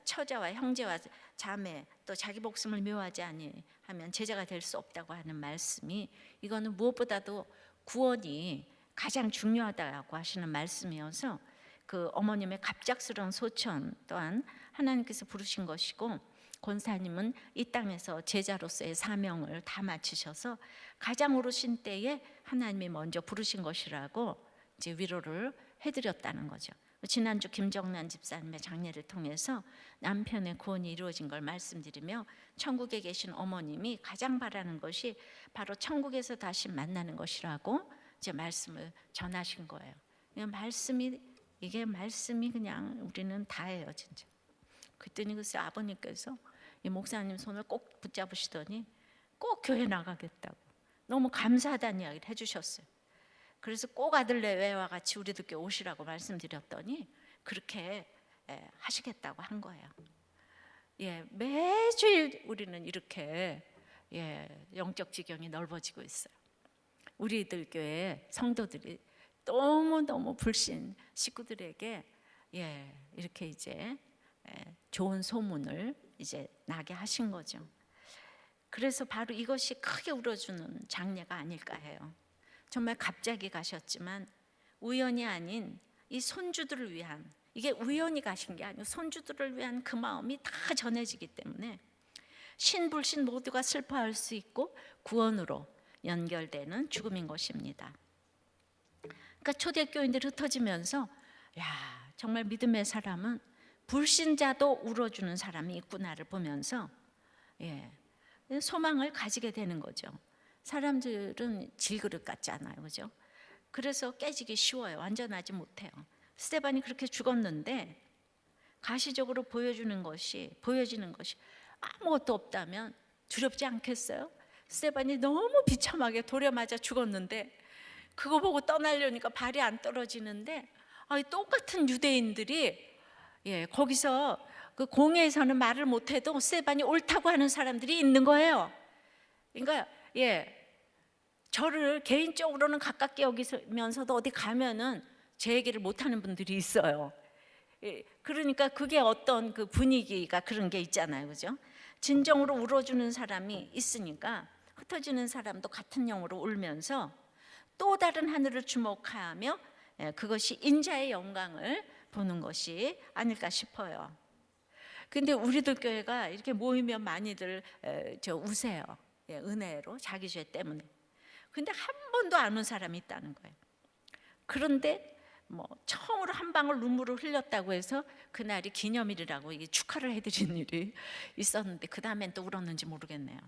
처자와 형제와 자매 또 자기 목숨을 미워하지 아니하면 제자가 될 수 없다고 하는 말씀이, 이거는 무엇보다도 구원이 가장 중요하다고 하시는 말씀이어서 그 어머님의 갑작스러운 소천 또한 하나님께서 부르신 것이고, 권사님은 이 땅에서 제자로서의 사명을 다 마치셔서 가장 어르신 때에 하나님이 먼저 부르신 것이라고 이제 위로를 해드렸다는 거죠. 지난주 김정란 집사님의 장례를 통해서 남편의 구원이 이루어진 걸 말씀드리며, 천국에 계신 어머님이 가장 바라는 것이 바로 천국에서 다시 만나는 것이라고 이제 말씀을 전하신 거예요. 이게 말씀이 그냥 우리는 다예요, 진짜. 그랬더니 글쎄 아버님께서 이 목사님 손을 꼭 붙잡으시더니 꼭 교회 나가겠다고 너무 감사하다는 이야기를 해주셨어요. 그래서 꼭 아들 내외와 같이 우리도 교회 오시라고 말씀드렸더니 그렇게 하시겠다고 한 거예요. 매주일 우리는 이렇게 영적 지경이 넓어지고 있어요. 우리들 교회 성도들이 너무너무 불신 식구들에게 이렇게 이제 좋은 소문을 이제 나게 하신 거죠. 그래서 바로 이것이 크게 울어주는 장례가 아닐까 해요. 정말 갑자기 가셨지만 우연이 아닌 이 손주들을 위한, 이게 우연히 가신 게 아니고 손주들을 위한 그 마음이 다 전해지기 때문에 신불신 모두가 슬퍼할 수 있고 구원으로 연결되는 죽음인 것입니다. 그러니까 초대교인들이 흩어지면서 정말 믿음의 사람은 불신자도 울어주는 사람이 있구나를 보면서 소망을 가지게 되는 거죠. 사람들은 질그릇 같지 않아요, 그죠? 그래서 깨지기 쉬워요. 완전하지 못해요. 스데반이 그렇게 죽었는데 가시적으로 보여지는 것이 아무것도 없다면 두렵지 않겠어요? 스데반이 너무 비참하게 돌에 맞아 죽었는데 그거 보고 떠나려니까 발이 안 떨어지는데 똑같은 유대인들이 거기서 그 공회에서는 말을 못해도 스데반이 옳다고 하는 사람들이 있는 거예요. 그러니까 저를 개인적으로는 가깝게 여기면서도 어디 가면은 제 얘기를 못하는 분들이 있어요. 그러니까 그게 어떤 그 분위기가 그런 게 있잖아요, 그죠? 진정으로 울어주는 사람이 있으니까 흩어지는 사람도 같은 영으로 울면서 또 다른 하늘을 주목하며 그것이 인자의 영광을 보는 것이 아닐까 싶어요. 근데 우리들 교회가 이렇게 모이면 많이들 우세요. 은혜로 자기 죄 때문에. 근데 한 번도 안 온 사람이 있다는 거예요. 그런데 처음으로 한 방울 눈물을 흘렸다고 해서 그날이 기념일이라고 이게 축하를 해드린 일이 있었는데 그 다음엔 또 울었는지 모르겠네요.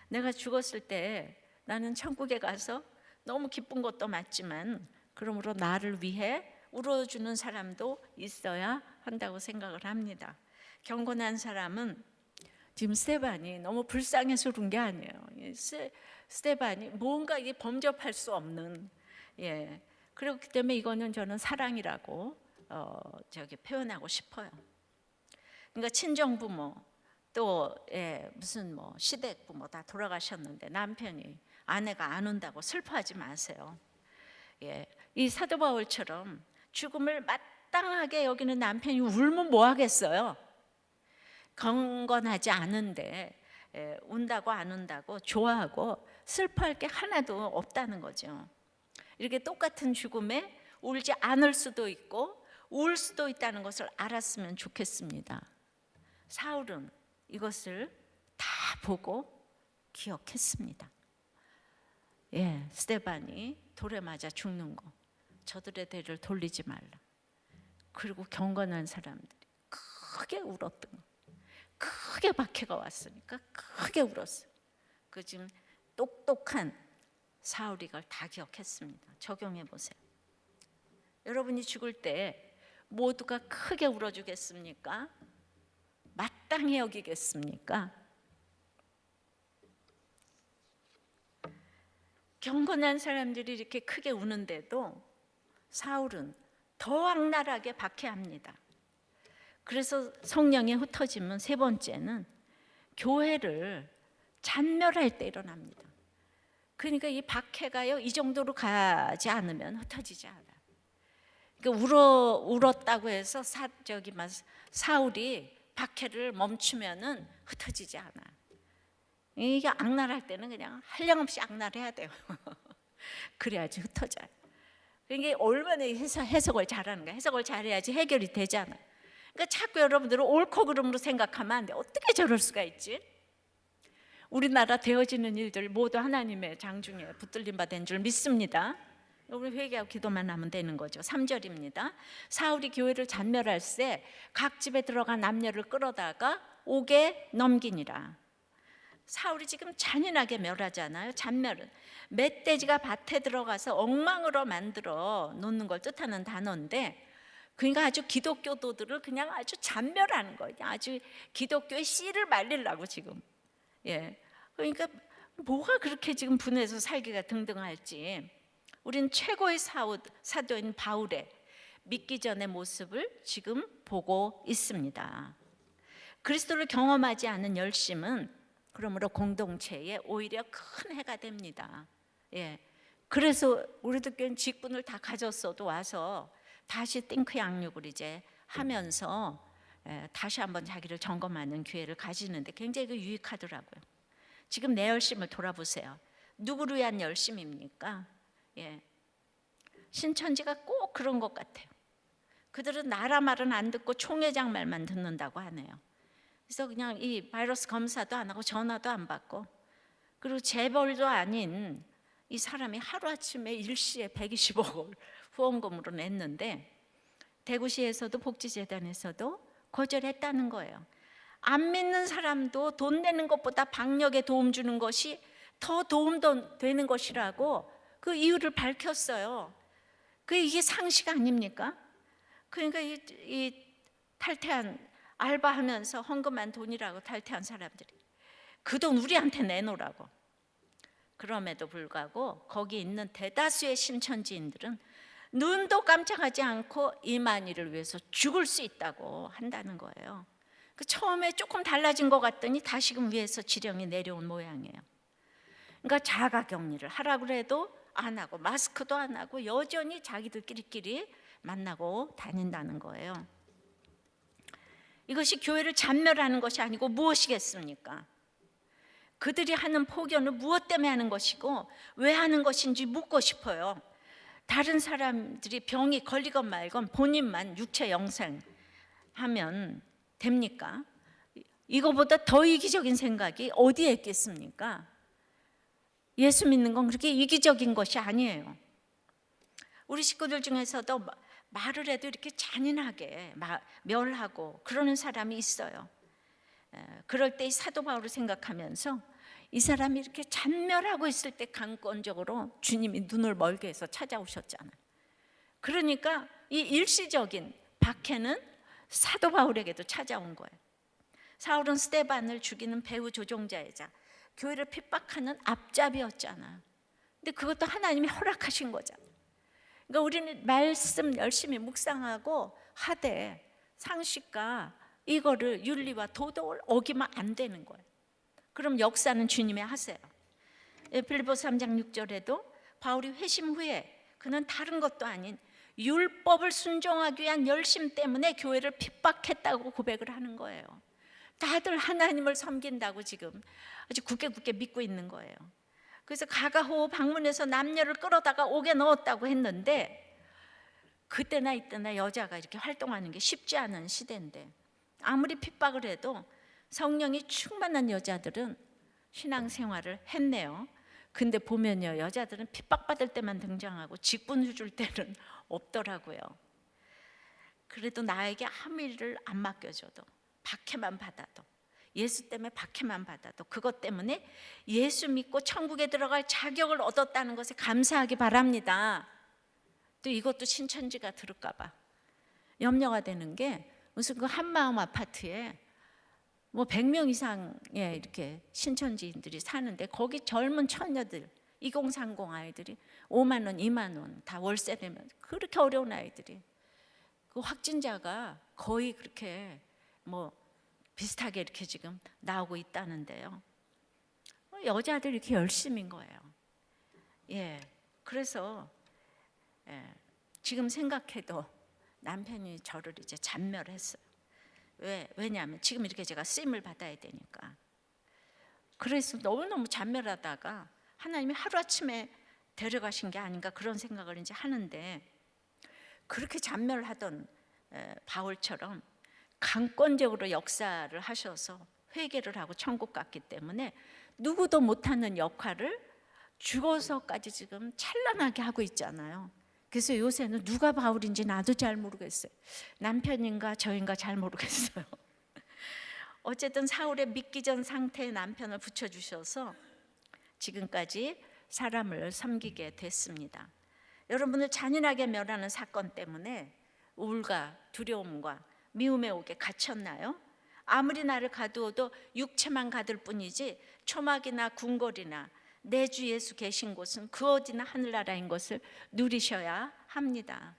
내가 죽었을 때 나는 천국에 가서 너무 기쁜 것도 맞지만 그러므로 나를 위해 울어주는 사람도 있어야 한다고 생각을 합니다. 경건한 사람은 지금 스데반이 너무 불쌍해서 그런 게 아니에요. 스데반이 뭔가 이게 범접할 수 없는 그렇기 때문에 이거는 저는 사랑이라고 표현하고 싶어요. 그러니까 친정 부모 또 무슨 시댁 부모 다 돌아가셨는데 남편이 아내가 안 온다고 슬퍼하지 마세요. 이 사도 바울처럼 죽음을 마땅하게 여기는 남편이 울면 뭐 하겠어요? 경건하지 않은데 운다고 안 운다고 좋아하고 슬퍼할 게 하나도 없다는 거죠. 이렇게 똑같은 죽음에 울지 않을 수도 있고 울 수도 있다는 것을 알았으면 좋겠습니다. 사울은 이것을 다 보고 기억했습니다. 스데반이 돌에 맞아 죽는 거, 저들의 대를 돌리지 말라. 그리고 경건한 사람들이 크게 울었던 거, 크게 박해가 왔으니까 크게 울었어요. 그 지금 똑똑한 사울이 이걸 다 기억했습니다. 적용해 보세요. 여러분이 죽을 때 모두가 크게 울어주겠습니까? 마땅히 여기겠습니까? 경건한 사람들이 이렇게 크게 우는데도 사울은 더 악랄하게 박해합니다. 그래서 성령에 흩어지면 세 번째는 교회를 잔멸할 때 일어납니다. 그러니까 이 박해가요 이 정도로 가지 않으면 흩어지지 않아요. 그러니까 울었다고 해서 사울이 박해를 멈추면은 흩어지지 않아요. 이게 악랄할 때는 그냥 한량없이 악랄해야 돼요. 그래야지 흩어져요. 이게 얼마나 해석을 잘하는가. 해석을 잘해야지 해결이 되잖아요. 그러니까 자꾸 여러분들은 옳고 그름으로 생각하면 안 돼. 어떻게 저럴 수가 있지? 우리나라 되어지는 일들 모두 하나님의 장중에 붙들림 받은 줄 믿습니다. 우리 회개하고 기도만 하면 되는 거죠. 3절입니다. 사울이 교회를 잔멸할 새 각 집에 들어가 남녀를 끌어다가 옥에 넘기니라. 사울이 지금 잔인하게 멸하잖아요. 잔멸은 멧돼지가 밭에 들어가서 엉망으로 만들어 놓는 걸 뜻하는 단어인데, 그러니까 아주 기독교도들을 그냥 아주 잔멸하는 거예요. 아주 기독교의 씨를 말리려고 지금. 그러니까 뭐가 그렇게 지금 분해서 살기가 등등할지 우린 최고의 사도인 바울의 믿기 전의 모습을 지금 보고 있습니다. 그리스도를 경험하지 않은 열심은 그러므로 공동체에 오히려 큰 해가 됩니다. 예. 그래서 우리도 직분을 다 가졌어도 와서 다시 띵크 양육을 이제 하면서 다시 한번 자기를 점검하는 기회를 가지는데 굉장히 유익하더라고요. 지금 내 열심을 돌아보세요. 누구를 위한 열심입니까? 예. 신천지가 꼭 그런 것 같아요. 그들은 나라 말은 안 듣고 총회장 말만 듣는다고 하네요. 그래서 그냥 이 바이러스 검사도 안 하고 전화도 안 받고, 그리고 재벌도 아닌 이 사람이 하루아침에 일시에 120억을 후원금으로 냈는데 대구시에서도 복지재단에서도 거절했다는 거예요. 안 믿는 사람도 돈 내는 것보다 방역에 도움 주는 것이 더 도움되는 것이라고 그 이유를 밝혔어요. 이게 상식 아닙니까? 그러니까 이 탈퇴한, 알바하면서 헌금한 돈이라고 탈퇴한 사람들이 그 돈 우리한테 내놓으라고. 그럼에도 불구하고 거기 있는 대다수의 신천지인들은 눈도 깜짝하지 않고 이만희를 위해서 죽을 수 있다고 한다는 거예요. 처음에 조금 달라진 것 같더니 다시금 위에서 지령이 내려온 모양이에요. 그러니까 자가격리를 하라고 해도 안 하고 마스크도 안 하고 여전히 자기들끼리 만나고 다닌다는 거예요. 이것이 교회를 잔멸하는 것이 아니고 무엇이겠습니까? 그들이 하는 포교는 무엇 때문에 하는 것이고 왜 하는 것인지 묻고 싶어요. 다른 사람들이 병이 걸리건 말건 본인만 육체 영생하면 됩니까? 이거보다 더 이기적인 생각이 어디에 있겠습니까? 예수 믿는 건 그렇게 이기적인 것이 아니에요. 우리 식구들 중에서도 말을 해도 이렇게 잔인하게 멸하고 그러는 사람이 있어요. 그럴 때 이 사도 바울을 생각하면서 이 사람이 이렇게 잔멸하고 있을 때 강권적으로 주님이 눈을 멀게 해서 찾아오셨잖아요. 그러니까 이 일시적인 박해는 사도 바울에게도 찾아온 거예요. 사울은 스데반을 죽이는 배후 조종자이자 교회를 핍박하는 앞잡이였잖아. 근데 그것도 하나님이 허락하신 거잖아. 그러니까 우리는 말씀 열심히 묵상하고 하되 상식과 이거를 윤리와 도덕을 어기면 안 되는 거예요. 그럼 역사는 주님이 하세요. 빌립보서 3장 6절에도 바울이 회심 후에 그는 다른 것도 아닌 율법을 순종하기 위한 열심 때문에 교회를 핍박했다고 고백을 하는 거예요. 다들 하나님을 섬긴다고 지금 아주 굳게 믿고 있는 거예요. 그래서 가가호 방문해서 남녀를 끌어다가 옥에 넣었다고 했는데 그때나 이때나 여자가 이렇게 활동하는 게 쉽지 않은 시대인데 아무리 핍박을 해도 성령이 충만한 여자들은 신앙생활을 했네요. 근데 보면요, 여자들은 핍박받을 때만 등장하고 직분을 줄 때는 없더라고요. 그래도 나에게 아무 일을 안 맡겨줘도 박해만 받아도 예수 때문에 박해만 받아도 그것 때문에 예수 믿고 천국에 들어갈 자격을 얻었다는 것에 감사하기 바랍니다. 또 이것도 신천지가 들을까 봐 염려가 되는 게 무슨 그 한마음 아파트에 뭐 100명 이상의 이렇게 신천지인들이 사는데 거기 젊은 처녀들 2030 아이들이 5만 원, 2만 원 다 월세 내면 그렇게 어려운 아이들이 그 확진자가 거의 그렇게 뭐 비슷하게 이렇게 지금 나오고 있다는데요. 여자들 이렇게 열심인 거예요. 예, 그래서 지금 생각해도 남편이 저를 이제 잔멸했어요. 왜냐하면 지금 이렇게 제가 쓰임을 받아야 되니까. 그래서 너무너무 잔멸하다가 하나님이 하루아침에 데려가신 게 아닌가 그런 생각을 이제 하는데 그렇게 잔멸하던 바울처럼 강권적으로 역사를 하셔서 회개를 하고 천국 갔기 때문에 누구도 못하는 역할을 죽어서까지 지금 찬란하게 하고 있잖아요. 그래서 요새는 누가 바울인지 나도 잘 모르겠어요. 남편인가 저인가 잘 모르겠어요. 어쨌든 사울의 믿기 전 상태의 남편을 붙여주셔서 지금까지 사람을 섬기게 됐습니다. 여러분을 잔인하게 멸하는 사건 때문에 우울과 두려움과 미움의 옥에 갇혔나요? 아무리 나를 가두어도 육체만 가둘 뿐이지 초막이나 궁궐이나 내 주 예수 계신 곳은 그 어디나 하늘나라인 것을 누리셔야 합니다.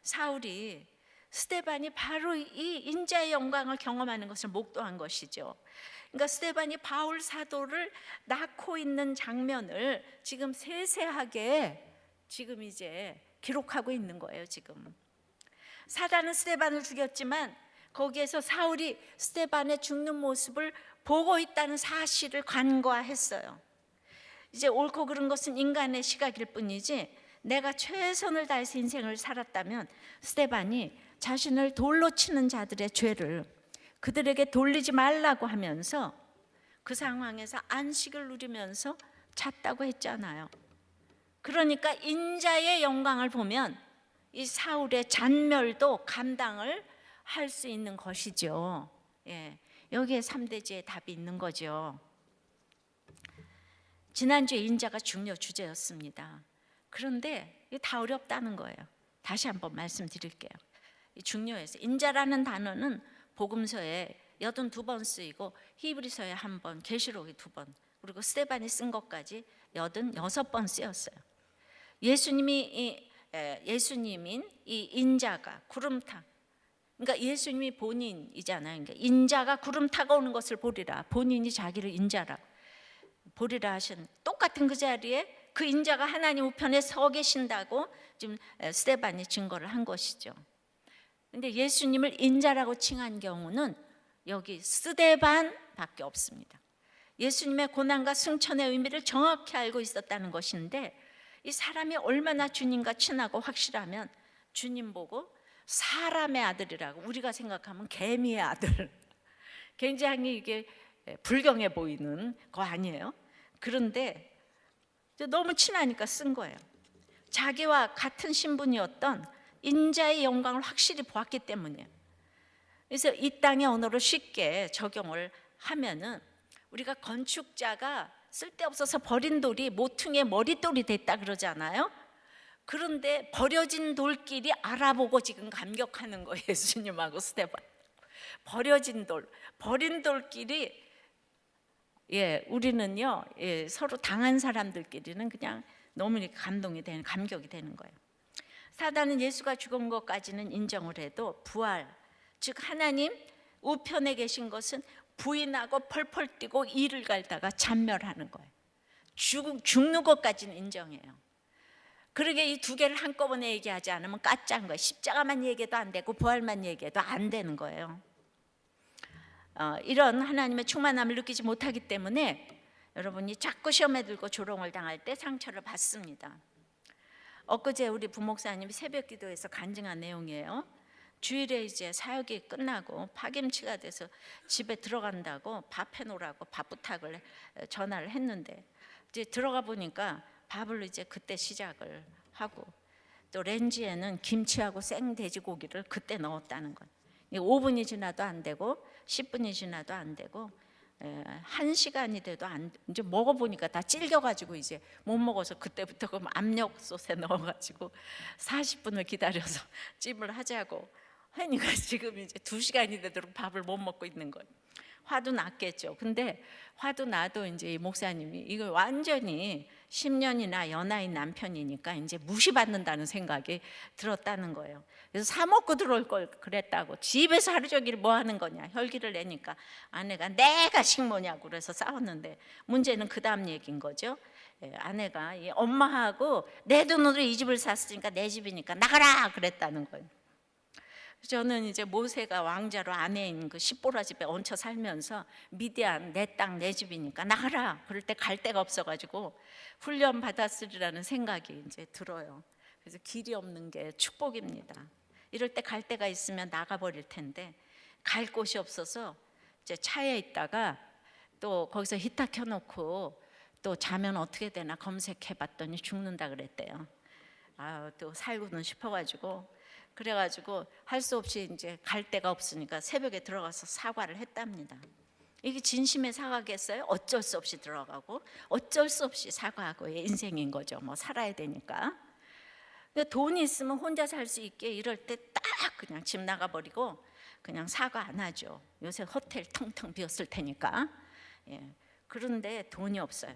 사울이 스데반이 바로 이 인자의 영광을 경험하는 것을 목도한 것이죠. 그러니까 스데반이 바울 사도를 낳고 있는 장면을 지금 세세하게 지금 이제 기록하고 있는 거예요. 지금 사단은 스데반을 죽였지만 거기에서 사울이 스데반의 죽는 모습을 보고 있다는 사실을 간과했어요. 이제 옳고 그른 것은 인간의 시각일 뿐이지 내가 최선을 다해서 인생을 살았다면 스데반이 자신을 돌로 치는 자들의 죄를 그들에게 돌리지 말라고 하면서 그 상황에서 안식을 누리면서 잤다고 했잖아요. 그러니까 인자의 영광을 보면 이 사울의 잔멸도 감당을 할 수 있는 것이죠. 여기에 3대지의 답이 있는 거죠. 지난주에 인자가 중요 주제였습니다. 그런데 이게 다 어렵다는 거예요. 다시 한번 말씀드릴게요. 중요해서 인자라는 단어는 복음서에 82번 쓰이고 히브리서에 1번, 계시록에 2번, 그리고 스데반이 쓴 것까지 86번 쓰였어요. 예수님인 이 인자가 구름 타, 그러니까 예수님이 본인이잖아요. 그러니까 인자가 구름 타고 오는 것을 보리라. 본인이 자기를 인자라 보리라 하신 똑같은 그 자리에 그 인자가 하나님 우편에 서 계신다고 지금 스데반이 증거를 한 것이죠. 근데 예수님을 인자라고 칭한 경우는 여기 스데반밖에 없습니다. 예수님의 고난과 승천의 의미를 정확히 알고 있었다는 것인데 이 사람이 얼마나 주님과 친하고 확실하면 주님 보고 사람의 아들이라고, 우리가 생각하면 개미의 아들, 굉장히 이게 불경해 보이는 거 아니에요? 그런데 너무 친하니까 쓴 거예요. 자기와 같은 신분이었던 인자의 영광을 확실히 보았기 때문이에요. 그래서 이 땅의 언어로 쉽게 적용을 하면은 우리가 건축자가 쓸데없어서 버린 돌이 모퉁이의 머릿돌이 됐다 그러잖아요. 그런데 버려진 돌끼리 알아보고 지금 감격하는 거예요. 예수님하고 스데반. 버려진 돌, 버린 돌끼리 우리는요 서로 당한 사람들끼리는 그냥 너무 감동이 되는, 감격이 되는 거예요. 사단은 예수가 죽은 것까지는 인정을 해도 부활, 즉 하나님 우편에 계신 것은 부인하고 펄펄 뛰고 이를 갈다가 잔멸하는 거예요. 죽는 것까지는 인정해요. 그러게 이 두 개를 한꺼번에 얘기하지 않으면 까짠 거예요. 십자가만 얘기해도 안 되고 부활만 얘기해도 안 되는 거예요. 이런 하나님의 충만함을 느끼지 못하기 때문에 여러분이 자꾸 시험에 들고 조롱을 당할 때 상처를 받습니다. 엊그제 우리 부목사님이 새벽 기도에서 간증한 내용이에요. 주일에 이제 사역이 끝나고 파김치가 돼서 집에 들어간다고 밥 해놓으라고 밥 부탁을 전화를 했는데 이제 들어가 보니까 밥을 이제 그때 시작을 하고 또 렌지에는 김치하고 생 돼지고기를 그때 넣었다는 건 5분이 지나도 안 되고 10분이 지나도 안 되고 1시간이 돼도 이제 먹어보니까 다 질겨가지고 이제 못 먹어서 그때부터 그럼 압력솥에 넣어가지고 40분을 기다려서 찜을 하자고 하니까 지금 이제 2시간이 되도록 밥을 못 먹고 있는 거예요. 화도 났겠죠. 근데 화도 나도 이제 이 목사님이 이거 완전히 10년이나 연하인 남편이니까 이제 무시받는다는 생각이 들었다는 거예요. 그래서 사 먹고 들어올 걸 그랬다고. 집에서 하루 종일 뭐 하는 거냐 혈기를 내니까 아내가 내가 식모냐고 그래서 싸웠는데 문제는 그 다음 얘기인 거죠. 아내가 엄마하고 내 돈으로 이 집을 샀으니까 내 집이니까 나가라 그랬다는 거예요. 저는 이제 모세가 왕자로 아내인 그 십보라 집에 얹혀 살면서 미디안 내 땅 내 집이니까 나가라 그럴 때 갈 데가 없어가지고 훈련 받았으리라는 생각이 이제 들어요. 그래서 길이 없는 게 축복입니다. 이럴 때 갈 데가 있으면 나가버릴 텐데 갈 곳이 없어서 이제 차에 있다가 또 거기서 히터 켜놓고 또 자면 어떻게 되나 검색해봤더니 죽는다 그랬대요. 또 살고는 싶어가지고 그래가지고 할 수 없이 이제 갈 데가 없으니까 새벽에 들어가서 사과를 했답니다. 이게 진심의 사과겠어요? 어쩔 수 없이 들어가고 어쩔 수 없이 사과하고의 인생인 거죠. 뭐 살아야 되니까. 돈이 있으면 혼자 살 수 있게 이럴 때 딱 그냥 집 나가버리고 그냥 사과 안 하죠. 요새 호텔 텅텅 비었을 테니까. 그런데 돈이 없어요.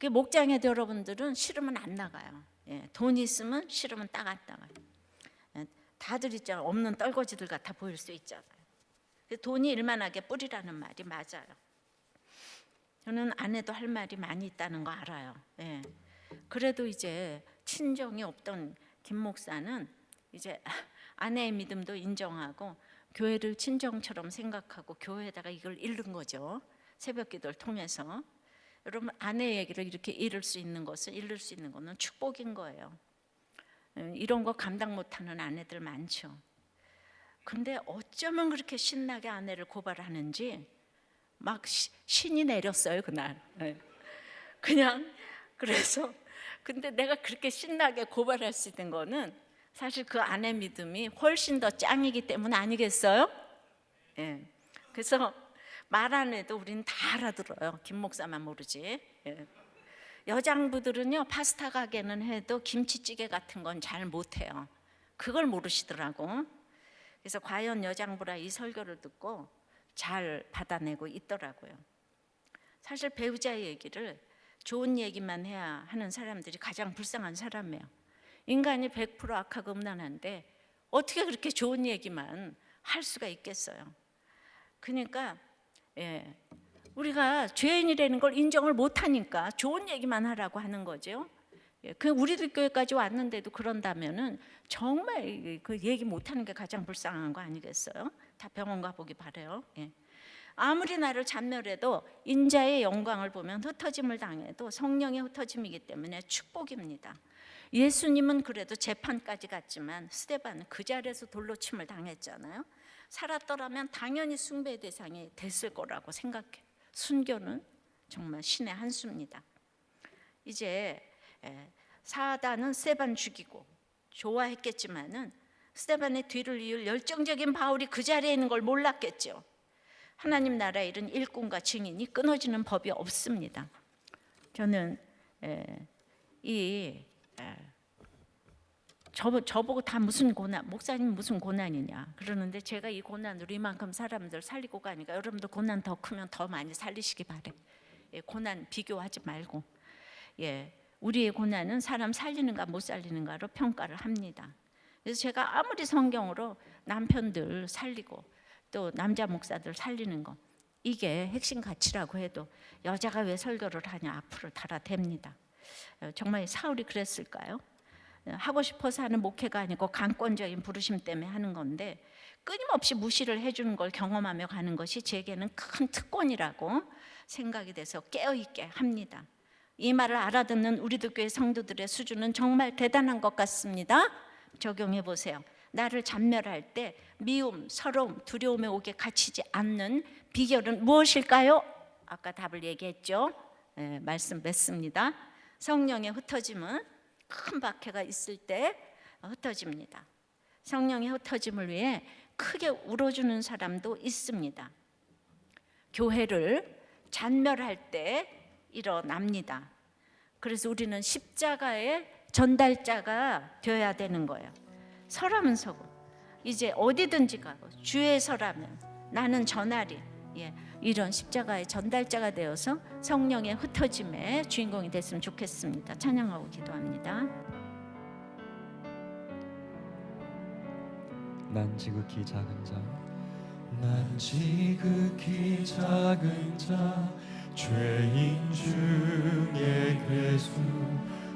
그 목장에 여러분들은 싫으면 안 나가요. 예, 돈 있으면 싫으면 딱 안 나가요. 예, 다들 있잖아요. 없는 떨거지들 같아 보일 수 있잖아요. 돈이 일만하게 뿌리라는 말이 맞아요. 저는 아내도 할 말이 많이 있다는 거 알아요. 예. 그래도 이제 친정이 없던 김 목사는 이제 아내의 믿음도 인정하고 교회를 친정처럼 생각하고 교회에다가 이걸 잃는 거죠. 새벽기도를 통해서. 여러분, 아내 얘기를 이렇게 잃을 수 있는 거는 축복인 거예요. 이런 거 감당 못하는 아내들 많죠. 근데 어쩌면 그렇게 신나게 아내를 고발하는지 막 신이 내렸어요 그날. 그냥 그래서 근데 내가 그렇게 신나게 고발할 수 있는 거는 사실 그 아내 믿음이 훨씬 더 짱이기 때문 아니겠어요? 예. 그래서 말 안 해도 우리는 다 알아들어요. 김 목사만 모르지. 예. 여장부들은요, 파스타 가게는 해도 김치찌개 같은 건 잘 못해요. 그걸 모르시더라고. 그래서 과연 여장부라 이 설교를 듣고 잘 받아내고 있더라고요. 사실 배우자의 얘기를 좋은 얘기만 해야 하는 사람들이 가장 불쌍한 사람이에요. 인간이 100% 악하고 음란한데 어떻게 그렇게 좋은 얘기만 할 수가 있겠어요. 그러니까 우리가 죄인이라는 걸 인정을 못하니까 좋은 얘기만 하라고 하는 거죠. 그 우리들 교회까지 왔는데도 그런다면은 정말 그 얘기 못하는 게 가장 불쌍한 거 아니겠어요? 다 병원 가보기 바래요. 아무리 나를 잔멸해도 인자의 영광을 보면 흩어짐을 당해도 성령의 흩어짐이기 때문에 축복입니다. 예수님은 그래도 재판까지 갔지만 스데반은 그 자리에서 돌로 침을 당했잖아요. 살았더라면 당연히 숭배의 대상이 됐을 거라고 생각해요. 순교는 정말 신의 한 수입니다. 이제 사단은 스데반 죽이고 좋아했겠지만은 스데반의 뒤를 이을 열정적인 바울이 그 자리에 있는 걸 몰랐겠죠. 하나님 나라의 일은 일꾼과 증인이 끊어지는 법이 없습니다. 저는 저보고 다 무슨 고난, 목사님 무슨 고난이냐 그러는데 제가 이 고난으로 이만큼 사람들 살리고 가니까 여러분들 고난 더 크면 더 많이 살리시기 바래. 고난 비교하지 말고. 우리의 고난은 사람 살리는가 못 살리는가로 평가를 합니다. 그래서 제가 아무리 성경으로 남편들 살리고 또 남자 목사들 살리는 거 이게 핵심 가치라고 해도 여자가 왜 설교를 하냐 앞으로 달아댑니다. 정말 사울이 그랬을까요? 하고 싶어서 하는 목회가 아니고 강권적인 부르심 때문에 하는 건데 끊임없이 무시를 해주는 걸 경험하며 가는 것이 제게는 큰 특권이라고 생각이 돼서 깨어있게 합니다. 이 말을 알아듣는 우리들 교회 성도들의 수준은 정말 대단한 것 같습니다. 적용해 보세요. 나를 잔멸할 때 미움, 서러움, 두려움에 오게 갇히지 않는 비결은 무엇일까요? 아까 답을 얘기했죠. 말씀 맺습니다. 성령의 흩어짐은 큰 박해가 있을 때 흩어집니다. 성령의 흩어짐을 위해 크게 울어주는 사람도 있습니다. 교회를 잔멸할 때 일어납니다. 그래서 우리는 십자가의 전달자가 되어야 되는 거예요. 서라면 서고 이제 어디든지 가고 주에 서라면 나는 전하리. 이런 십자가의 전달자가 되어서 성령의 흩어짐의 주인공이 됐으면 좋겠습니다. 찬양하고 기도합니다. 난 지극히 작은 자, 난 지극히 작은 자, 죄인 중에 괴수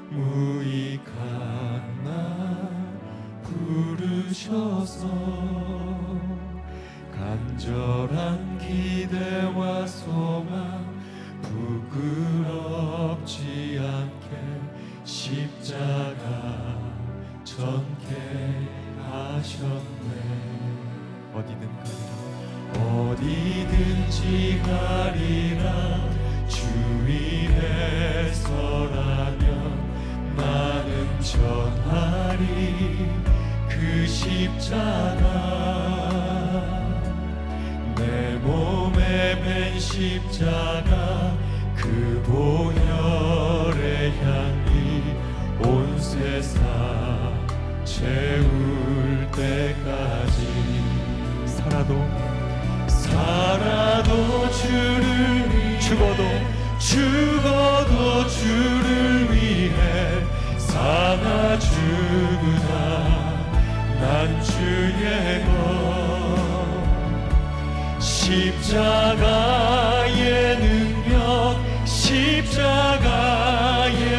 무익한 나 부르셔서 간절한 기대와 소망 부끄럽지 않게 십자가 전케 하셨네. 어디든지 가리라 주 위에 서라면 나는 전하리 그 십자가. 내 몸에 밴 십자가 그 보혈의 향이 온 세상 채울 때까지 살아도 주를 죽어도 죽어도 주를 위해 살아 주구나. 난 주의 것 십자가의 능력 십자가의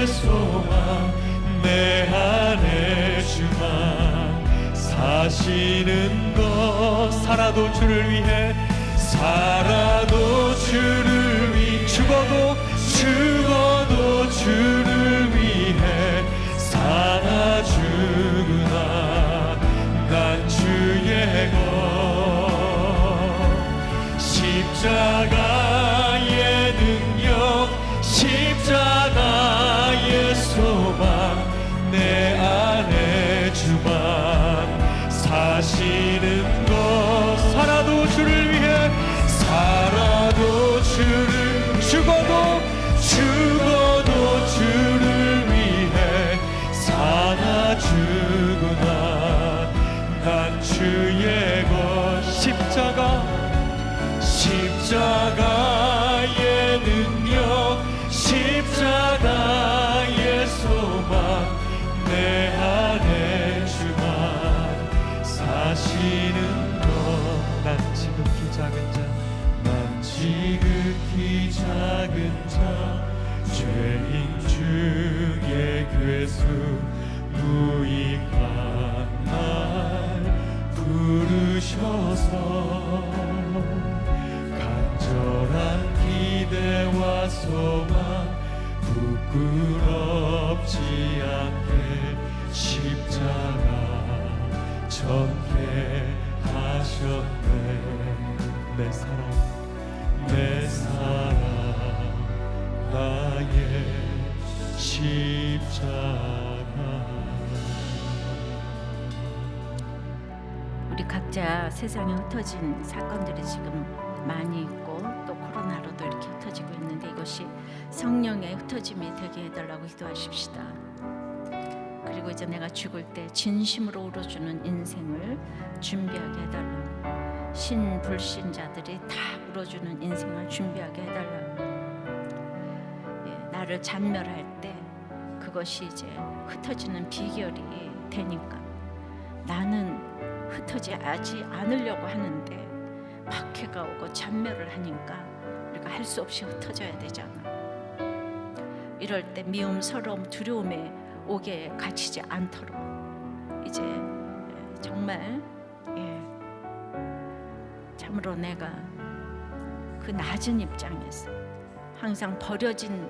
소망 내 안에 주만 사시는 것 살아도 주를 위해 살아도 주를 위해 죽어도 주를 위해 살아 주구나. 난 주의 것 십자가의 능력 십자가의 소망 내 안에 주만 사시는 것 살아도 주를 위해 살아도 주를 죽어도 주를 위해 살아 주구나. 난 주의 것 십자가의 능력 십자가의 소망 내 안에 주만 사시는 것. 난 지극히 작은 자 죄인 중에 괴수 무익한 날 부르셔서 간절한 기대와 소망 부끄럽지 않게 십자가 전개 하셨네. 내 사랑 나의 십자가. 우리 각자 세상에 흩어진 사건들이 지금 많이 있고 또 코로나로도 이렇게 흩어지고 있는데 이것이 성령의 흩어짐이 되게 해달라고 기도하십시다. 그리고 이제 내가 죽을 때 진심으로 울어주는 인생을 준비하게 해달라고, 신불신자들이 다 울어주는 인생을 준비하게 해달라고. 나를 잔멸할 때 그것이 이제 흩어지는 비결이 되니까 나는 흩어지지 않으려고 하는데 박해가 오고 잔멸을 하니까 우리가 할 수 없이 흩어져야 되잖아. 이럴 때 미움, 서러움, 두려움에 오게 갇히지 않도록 이제 정말 참으로 내가 그 낮은 입장에서 항상 버려진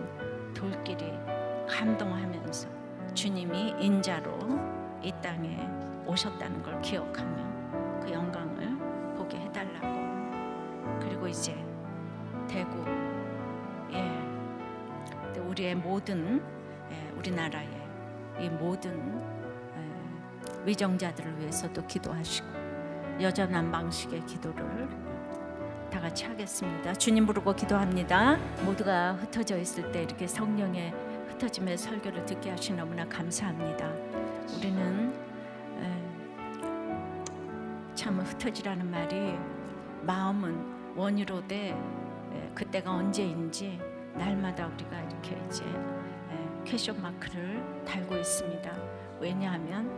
돌길이 감동하면서 주님이 인자로 이 땅에 오셨다는 걸 기억하며 그 영광을 보게 해달라고. 그리고 이제 대구 우리의 모든 우리나라의 이 모든 위정자들을 위해서도 기도하시고 여전한 방식의 기도를 다 같이 하겠습니다. 주님 부르고 기도합니다. 모두가 흩어져 있을 때 이렇게 성령의 흩어짐의 설교를 듣게 하시 너무나 감사합니다. 우리는 참 흩어지라는 말이 마음은 원이로되 그때가 언제인지 날마다 우리가 이렇게 이제 퀘션 마크를 달고 있습니다. 왜냐하면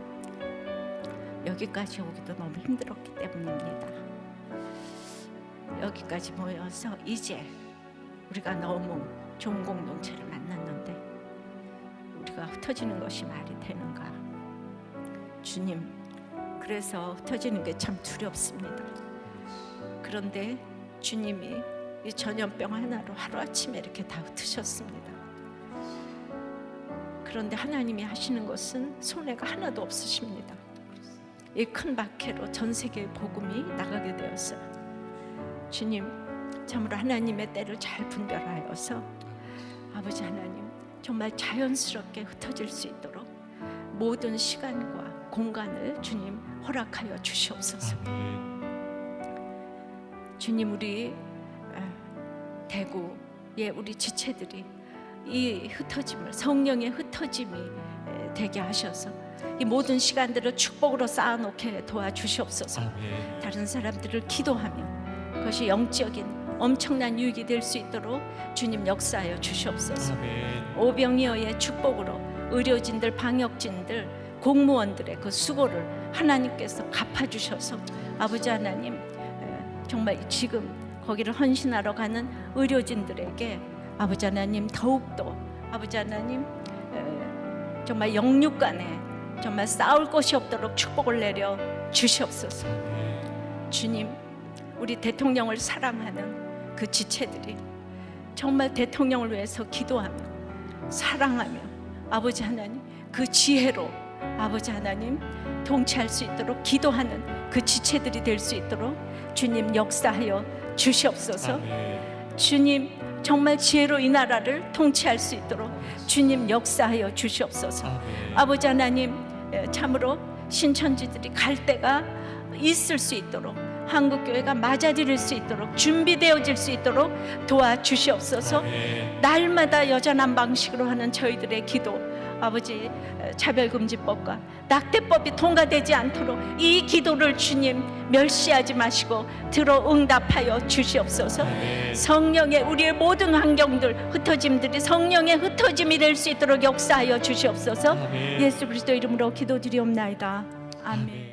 여기까지 오기도 너무 힘들었기 때문입니다. 여기까지 모여서 이제 우리가 너무 좋은 공동체를 만났는데 우리가 흩어지는 것이 말이 되는가? 주님, 그래서 흩어지는 게 참 두렵습니다. 그런데 주님이 이 전염병 하나로 하루아침에 이렇게 다 흩으셨습니다. 그런데 하나님이 하시는 것은 손해가 하나도 없으십니다. 이 큰 박해로 전 세계의 복음이 나가게 되었어요. 주님, 참으로 하나님의 때를 잘 분별하여서 아버지 하나님 정말 자연스럽게 흩어질 수 있도록 모든 시간과 공간을 주님 허락하여 주시옵소서. 주님, 우리 대구의 우리 지체들이 이 흩어짐을 성령의 흩어짐이 되게 하셔서 이 모든 시간들을 축복으로 쌓아놓게 도와주시옵소서. 아멘. 다른 사람들을 기도하며 그것이 영적인 엄청난 유익이 될 수 있도록 주님 역사하여 주시옵소서. 아멘. 오병이어의 축복으로 의료진들, 방역진들, 공무원들의 그 수고를 하나님께서 갚아주셔서 아버지 하나님, 정말 지금 거기를 헌신하러 가는 의료진들에게 아버지 하나님 더욱더 아버지 하나님, 정말 영육 간에 정말 싸울 것이 없도록 축복을 내려 주시옵소서. 주님, 우리 대통령을 사랑하는 그 지체들이 정말 대통령을 위해서 기도하며 사랑하며 아버지 하나님 그 지혜로 아버지 하나님 통치할 수 있도록 기도하는 그 지체들이 될 수 있도록 주님 역사하여 주시옵소서. 아멘. 주님, 정말 지혜로 이 나라를 통치할 수 있도록 주님 역사하여 주시옵소서. 아멘. 아버지 하나님, 참으로 신천지들이 갈 때가 있을 수 있도록 한국교회가 맞아들일 수 있도록 준비되어질 수 있도록 도와주시옵소서. 아멘. 날마다 여전한 방식으로 하는 저희들의 기도, 아버지, 차별금지법과 낙태법이 통과되지 않도록 이 기도를 주님 멸시하지 마시고 들어 응답하여 주시옵소서. 아멘. 성령의 우리의 모든 환경들, 흩어짐들이 성령의 흩어짐이 될 수 있도록 역사하여 주시옵소서. 아멘. 예수 그리스도 이름으로 기도드리옵나이다. 아멘.